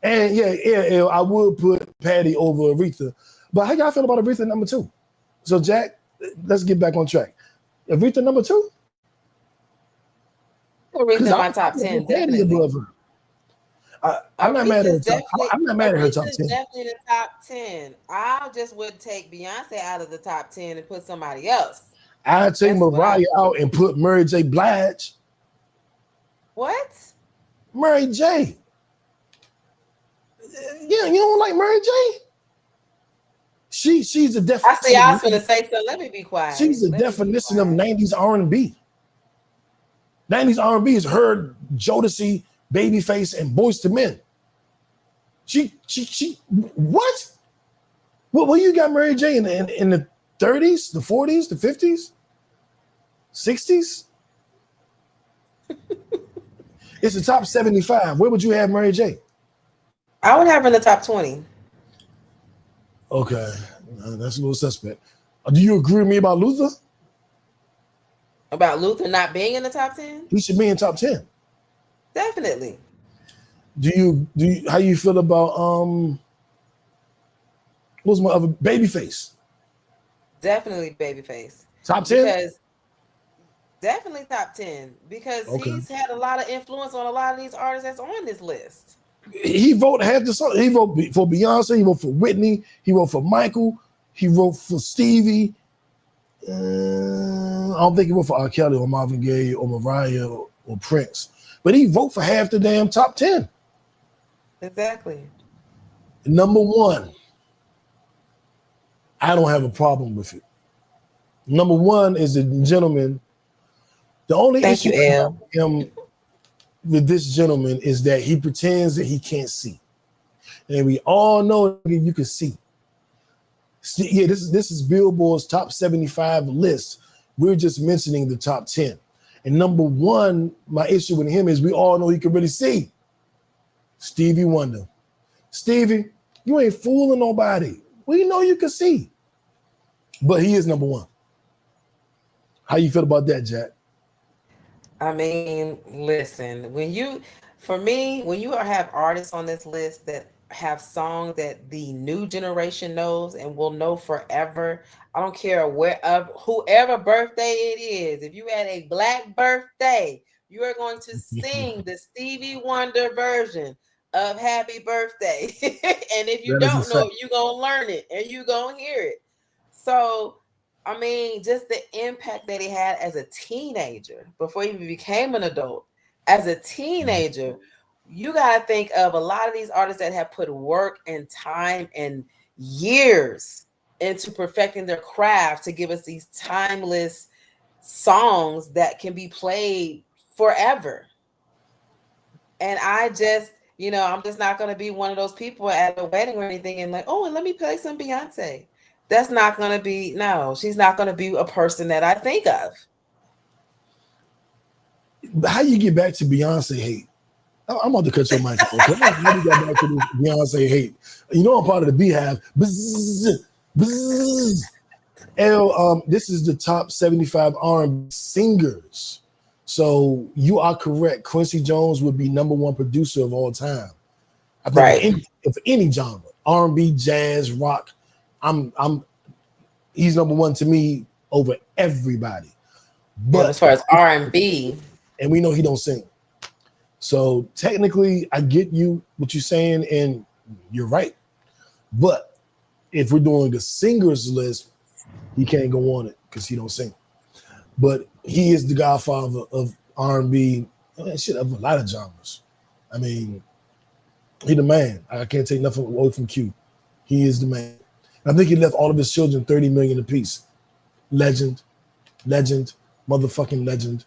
And yeah, I would put Patty over Aretha. But how y'all feel about Aretha number 2? So Jack, let's get back on track. Aretha number 2?
Aretha my top 10.
Patty above her. I'm not mad at her. I'm not mad at her top 10.
Definitely the top 10. I just would take Beyonce out of the top 10 and put somebody else.
I'd take Mariah out and put Mary J. Blige.
What?
Mary J. Yeah, you don't like Mary J? She's the definition.
I see. I was gonna say so. Let me be quiet.
She's the definition of 90s R&B. 90s R&B is her, Jodeci, Babyface, and Boyz II Men. She what? Well, you got Mary J in the 30s, the 40s, the 50s, 60s? It's the top 75. Where would you have Mary J?
I would have her in the top 20.
Okay, that's a little suspect. Do you agree with me about Luther?
About Luther not being in the top 10?
He should be in top 10.
Definitely.
Do you how you feel about what's my other Babyface?
Definitely Babyface.
Top 10?
Because definitely top 10. Because he's had a lot of influence on a lot of these artists that's on this list.
He voted half the song. He voted for Beyonce, he voted for Whitney, he wrote for Michael, he wrote for Stevie. I don't think he wrote for R. Kelly or Marvin Gaye or Mariah or Prince. But he wrote for half the damn top 10.
Exactly.
Number 1. I don't have a problem with it. Number 1 is the gentleman. The only issue with this gentleman is that he pretends that he can't see. And we all know that you can see. Yeah, this is Billboard's top 75 list. We're just mentioning the top 10. And number 1, my issue with him is we all know he can really see. Stevie Wonder. Stevie, you ain't fooling nobody. We know you can see. But he is number 1. How you feel about that, Jack?
I mean, listen, when you have artists on this list that have songs that the new generation knows and will know forever, I don't care whoever birthday it is. If you had a black birthday, you are going to sing the Stevie Wonder version of Happy Birthday. And if you don't know it, you're going to learn it and you're going to hear it. So, I mean, just the impact that he had as a teenager before he even became an adult. As a teenager, you got to think of a lot of these artists that have put work and time and years into perfecting their craft to give us these timeless songs that can be played forever. And I just, I'm just not going to be one of those people at a wedding or anything and like, oh, and let me play some Beyonce. That's not going to be, no, she's not going to be a person that I think of.
How you get back to Beyonce hate? I'm about to cut your mic off. How you got back to this Beyonce hate? You know I'm part of the Beehive. Bzz, bzz. This is the top 75 R&B singers. So you are correct. Quincy Jones would be number one producer of all time. I think
Right.
of any genre, R&B, jazz, rock. He's number one to me over everybody. But
as far as R&B,
and we know he don't sing. So technically, I get you what you're saying, and you're right. But if we're doing the singers list, he can't go on it because he don't sing. But he is the godfather of R&B, shit, of a lot of genres. I mean, he the man. I can't take nothing away from Q. He is the man. I think he left all of his children 30 million apiece. Legend, motherfucking legend.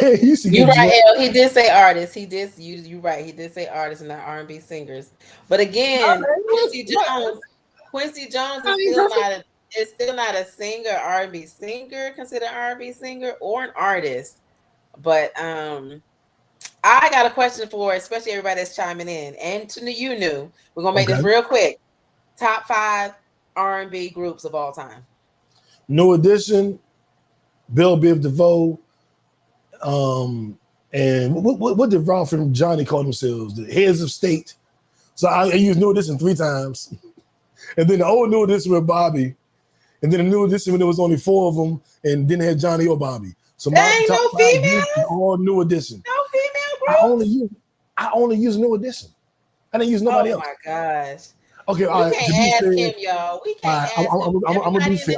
He used to
you
get
right, L. He did say artists. He did. You right. He did say artists and not R&B singers. But again, Quincy Jones is still not a singer, R&B singer, considered R&B singer or an artist. But I got a question for especially everybody that's chiming in, and to you knew we're gonna make this real quick. Top 5 R&B groups of all time.
New Edition, Bill Biv DeVoe, and what did Ralph and Johnny call themselves? The heads of state. So I used New Edition 3 times, and then the old New Edition with Bobby, and then the New Edition when there was only 4 of them, and didn't have Johnny or Bobby. So my top
no females,
all New Edition.
No female groups.
I only use New Edition. I didn't use nobody else.
Oh my gosh.
Okay,
we can't ask him, y'all. We can't ask him.
I'm gonna be fair.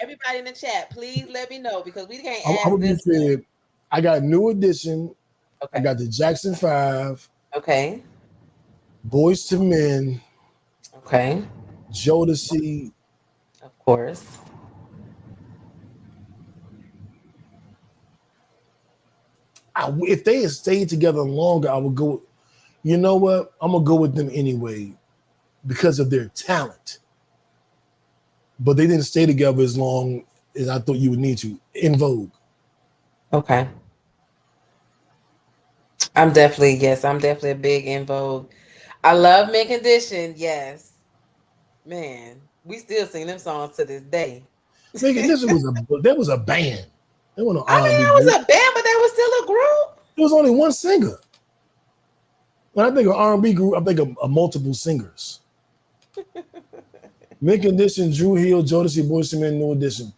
Everybody in the chat, please let me know because we can't
I'm
ask
gonna
this.
Be fair. I got New Edition.
Okay.
I got the Jackson 5.
Okay.
Boys to Men.
Okay.
Jodeci.
Of course.
If they had stayed together longer, I would go. You know what? I'm gonna go with them anyway because of their talent. But they didn't stay together as long as I thought you would need to. In Vogue.
Okay. I'm definitely a big In Vogue. I love Mint Condition. Yes, man, we still sing them songs to this day.
Mint Condition was a band. They weren't no
I mean, it was a band, but they was still a group.
There was only one singer. When I think of R&B group, I think of multiple singers. Mint Condition, Drew Hill, Jodeci, Boyz II Men, New Edition.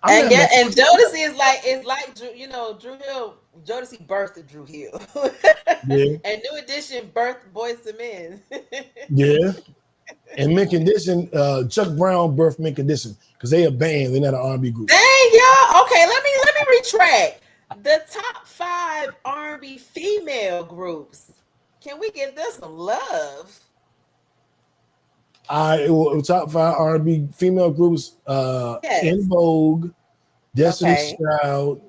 And Jodeci is like Drew Hill. Jodeci birthed Drew Hill.
Yeah.
And New Edition birthed Boyz II Men.
Yeah. And Mint Condition, Chuck Brown birthed Mint Condition because they a band, they're not an R&B group.
Dang, y'all. Okay, let me retract. The top 5 R&B female groups. Can we give them some love?
Top 5 R&B female groups.
Yes.
In Vogue, Destiny's Child.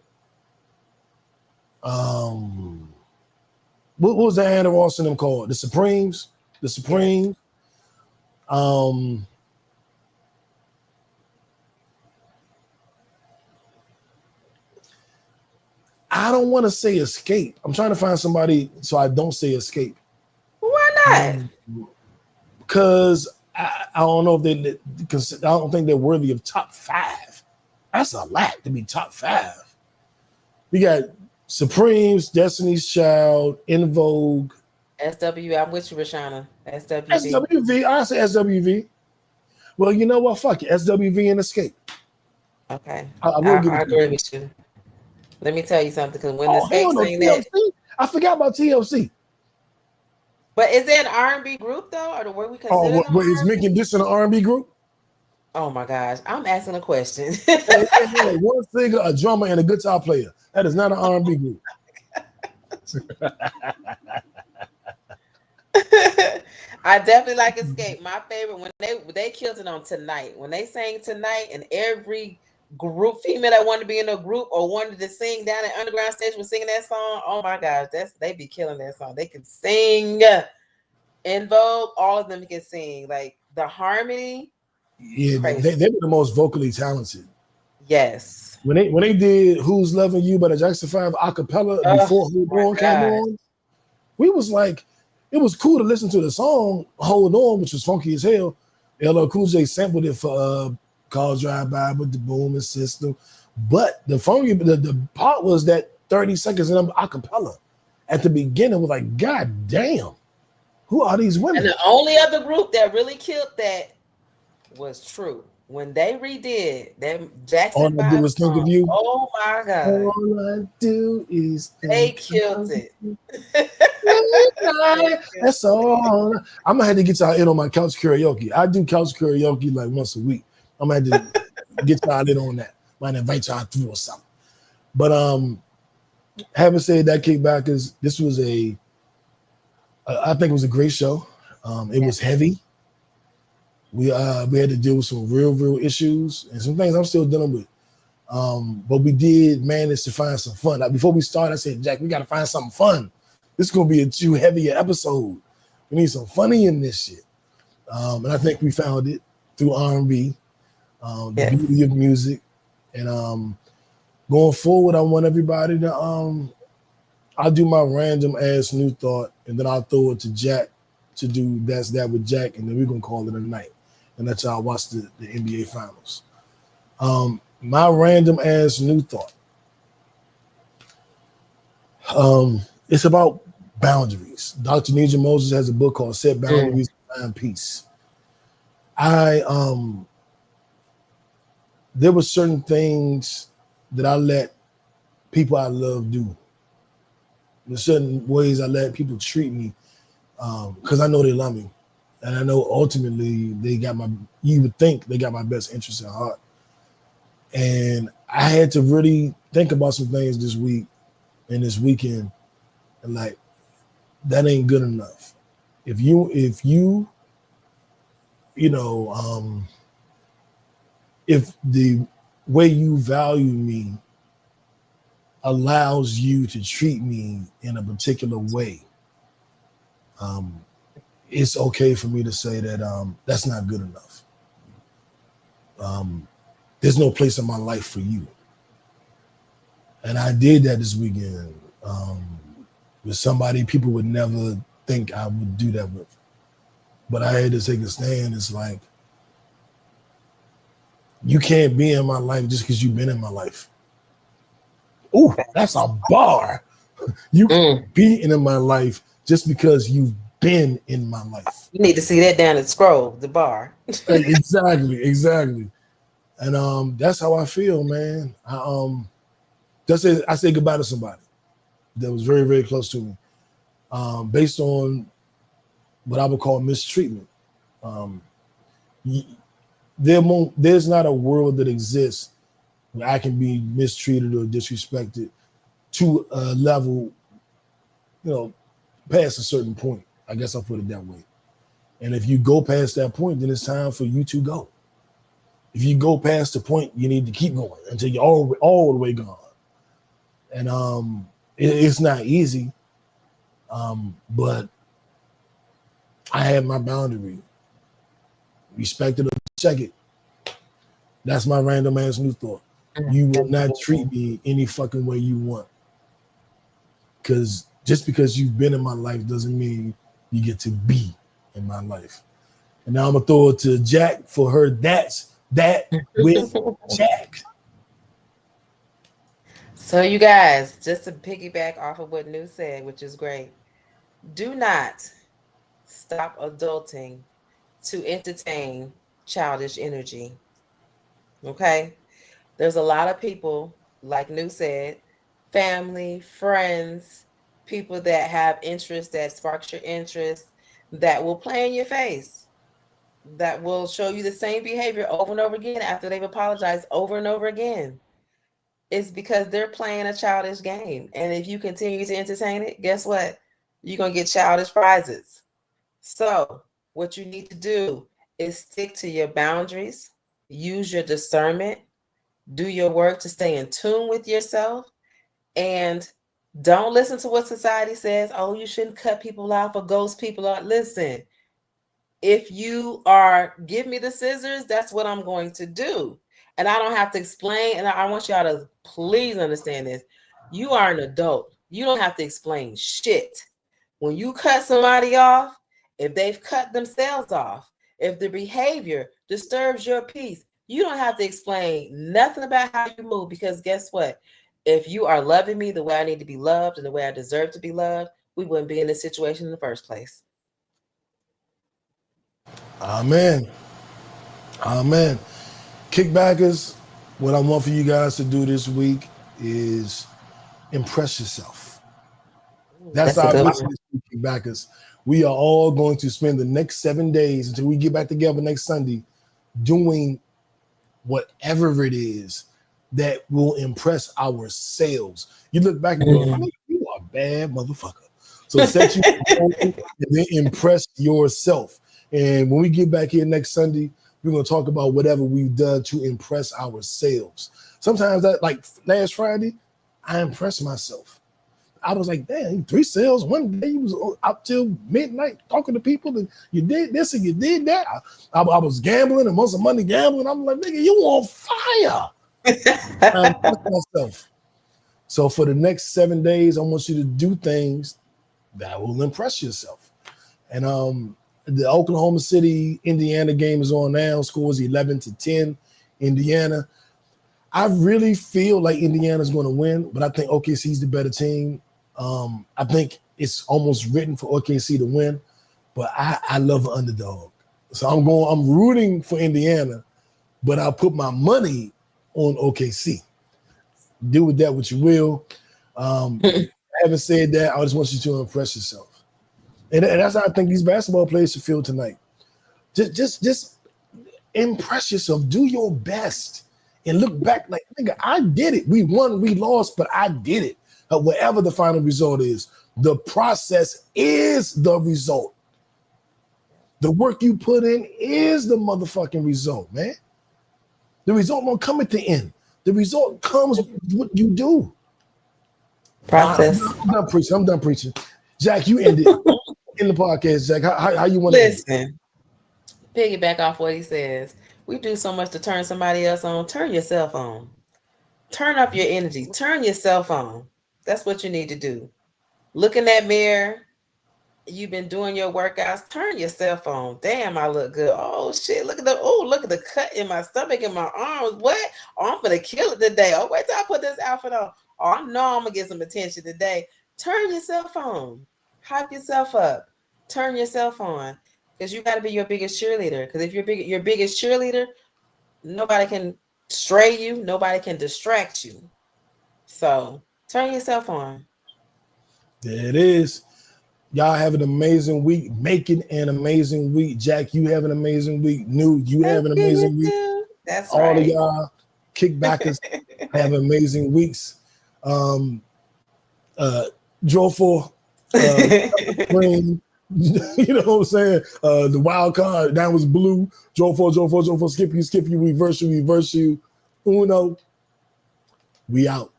What was the Anna Ross and them called? The Supremes. I don't want to say Escape. I'm trying to find somebody so I don't say Escape.
Why not?
Because I don't know if I don't think they're worthy of top 5. That's a lot to be top 5. We got Supremes, Destiny's Child, In Vogue.
SW, I'm with you, Rashana.
SWV. I say SWV. Well, you know what? Fuck it. SWV and Escape.
Okay.
I
agree with you. Let me tell you something, because when Escape sang that,
I forgot about TLC.
But is that an R&B group though, or the way we consider?
Is Mint Condition an R&B group?
Oh my gosh, I'm asking a question.
One singer, a drummer, and a guitar player. That is not an R&B group.
I definitely like Escape. My favorite when they killed it on Tonight. When they sang Tonight, and every group female that wanted to be in a group or wanted to sing down at Underground Stage was singing that song. Oh my gosh, they be killing that song. They can sing. In Vogue, all of them can sing. Like the harmony.
Yeah, they were the most vocally talented.
Yes.
When they did "Who's Loving You" by the Jackson 5 a cappella before Hold On came on, we was like, it was cool to listen to the song "Hold On," which was funky as hell. LL Cool J sampled it for call drive-by with the booming system. But the part was that 30 seconds in a cappella at the beginning was like, God damn, who are these women?
And the only other group that really killed that was True. When they redid that Jackson
All I do
5
is think of
song,
you.
oh my God,
All I do is
they
think
killed
of
it.
you. That's all. I'm gonna have to get y'all in on my couch karaoke. I do couch karaoke like once a week. I'm gonna have to get y'all in on that. Might invite y'all through or something. But having said that, Kickbackers, this was I think it was a great show. It was heavy. We had to deal with some real issues and some things I'm still dealing with. But we did manage to find some fun. Like before we started, I said, Jack, we got to find something fun. This is gonna be a too heavier episode. We need some funny in this shit. And I think we found it through R&B, the beauty of music. And going forward, I want everybody to I'll do my random ass new thought, and then I'll throw it to Jack to do That's That with Jack, and then we're gonna call it a night and let y'all watch the NBA finals. My random ass new thought. It's about boundaries. Dr. Nija Moses has a book called Set Boundaries and Find Peace. There were certain things that I let people I love do. There's certain ways I let people treat me because I know they love me. And I know ultimately you would think they got my best interest at heart. And I had to really think about some things this week and this weekend. And like, that ain't good enough. If the way you value me allows you to treat me in a particular way, it's okay for me to say that that's not good enough. There's no place in my life for you. And I did that this weekend with somebody people would never think I would do that with. But I had to take a stand. It's like, you can't be in my life just because you've been in my life. Ooh, that's a bar. You can't be in my life just because you've been in my life.
You need to see that down and scroll the bar.
Exactly. And that's how I feel, man. I say goodbye to somebody that was very, very close to me, based on what I would call mistreatment. There's not a world that exists where I can be mistreated or disrespected to a level, past a certain point. I guess I'll put it that way. And if you go past that point, then it's time for you to go. If you go past the point, you need to keep going until you're all the way gone. And it's not easy, but I have my boundary. Respect it or check it. That's my random ass new thought. You will not treat me any fucking way you want. Because just because you've been in my life doesn't mean you get to be in my life. And now I'm gonna throw it to Jack for her. That's that with Jack.
So you guys, just to piggyback off of what New said, which is great, do not stop adulting to entertain childish energy. Okay? There's a lot of people, like New said, family, friends, people that have interest, that sparks your interest, that will play in your face, that will show you the same behavior over and over again after they've apologized over and over again. It's because they're playing a childish game. And if you continue to entertain it, guess what? You're going to get childish prizes. So what you need to do is stick to your boundaries, use your discernment, do your work to stay in tune with yourself, and don't listen to what society says. Oh, you shouldn't cut people off or ghost people out. Listen, if you are, give me the scissors, that's what I'm going to do. And I don't have to explain. And I want y'all to please understand this. You are an adult. You don't have to explain shit. When you cut somebody off, if they've cut themselves off, if the behavior disturbs your peace, You don't have to explain nothing about how you move, because guess what? If you are loving me the way I need to be loved and the way I deserve to be loved, we wouldn't be in this situation in the first place.
Amen. Amen. Kickbackers, what I want for you guys to do this week is impress yourself. That's
a
our
good
mission
one.
this week, Kickbackers. We are all going to spend the next 7 days until we get back together next Sunday doing whatever it is that will impress ourselves. You look back and go, "Nigga, you are a bad motherfucker." So set you and then impress yourself. And when we get back here next Sunday, we're going to talk about whatever we've done to impress ourselves. Sometimes that, like last Friday, I impressed myself. I was like, damn, 3 sales one day. You was up till midnight talking to people, and you did this and you did that. I was gambling and most of money gambling. I'm like, nigga, you on fire. I impressed myself. So for the next 7 days, I want you to do things that will impress yourself. And the Oklahoma City, Indiana game is on now. Scores 11-10, Indiana. I really feel like Indiana's going to win, but I think OKC's the better team. I think it's almost written for OKC to win, but I love an underdog. So I'm rooting for Indiana, but I'll put my money on OKC. Do with that what you will. Having said that, I just want you to impress yourself. And that's how I think these basketball players should feel tonight. Just impress yourself. Do your best. And look back like, nigga, I did it. We won, we lost, but I did it. Whatever the final result is, the process is the result. The work you put in is the motherfucking result, man. The result won't come at the end. The result comes with what you do.
Process.
I'm done preaching. Jack, you ended in the podcast, Jack. How you want to
Listen, piggyback off what he says. We do so much to turn somebody else on. Turn yourself on. Turn up your energy. Turn yourself on. That's what you need to do. Look in that mirror. You've been doing your workouts. Turn yourself on. Damn, I look good. Oh shit! Look at the cut in my stomach and my arms. What? Oh, I'm gonna kill it today. Oh, wait till I put this outfit on. Oh, I know I'm gonna get some attention today. Turn yourself on. Hype yourself up. Turn yourself on, because you got to be your biggest cheerleader. Because if you're your biggest cheerleader, nobody can stray you. Nobody can distract you. So turn yourself on.
There it is. Y'all have an amazing week. Making an amazing week. Jack, you have an amazing week. New, you have an amazing week.
That's
all
right.
of y'all kickbackers have amazing weeks. Joyful, green, you know what I'm saying? The wild card, that was blue. Joyful, skip you, reverse you. Uno, we out.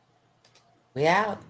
We out.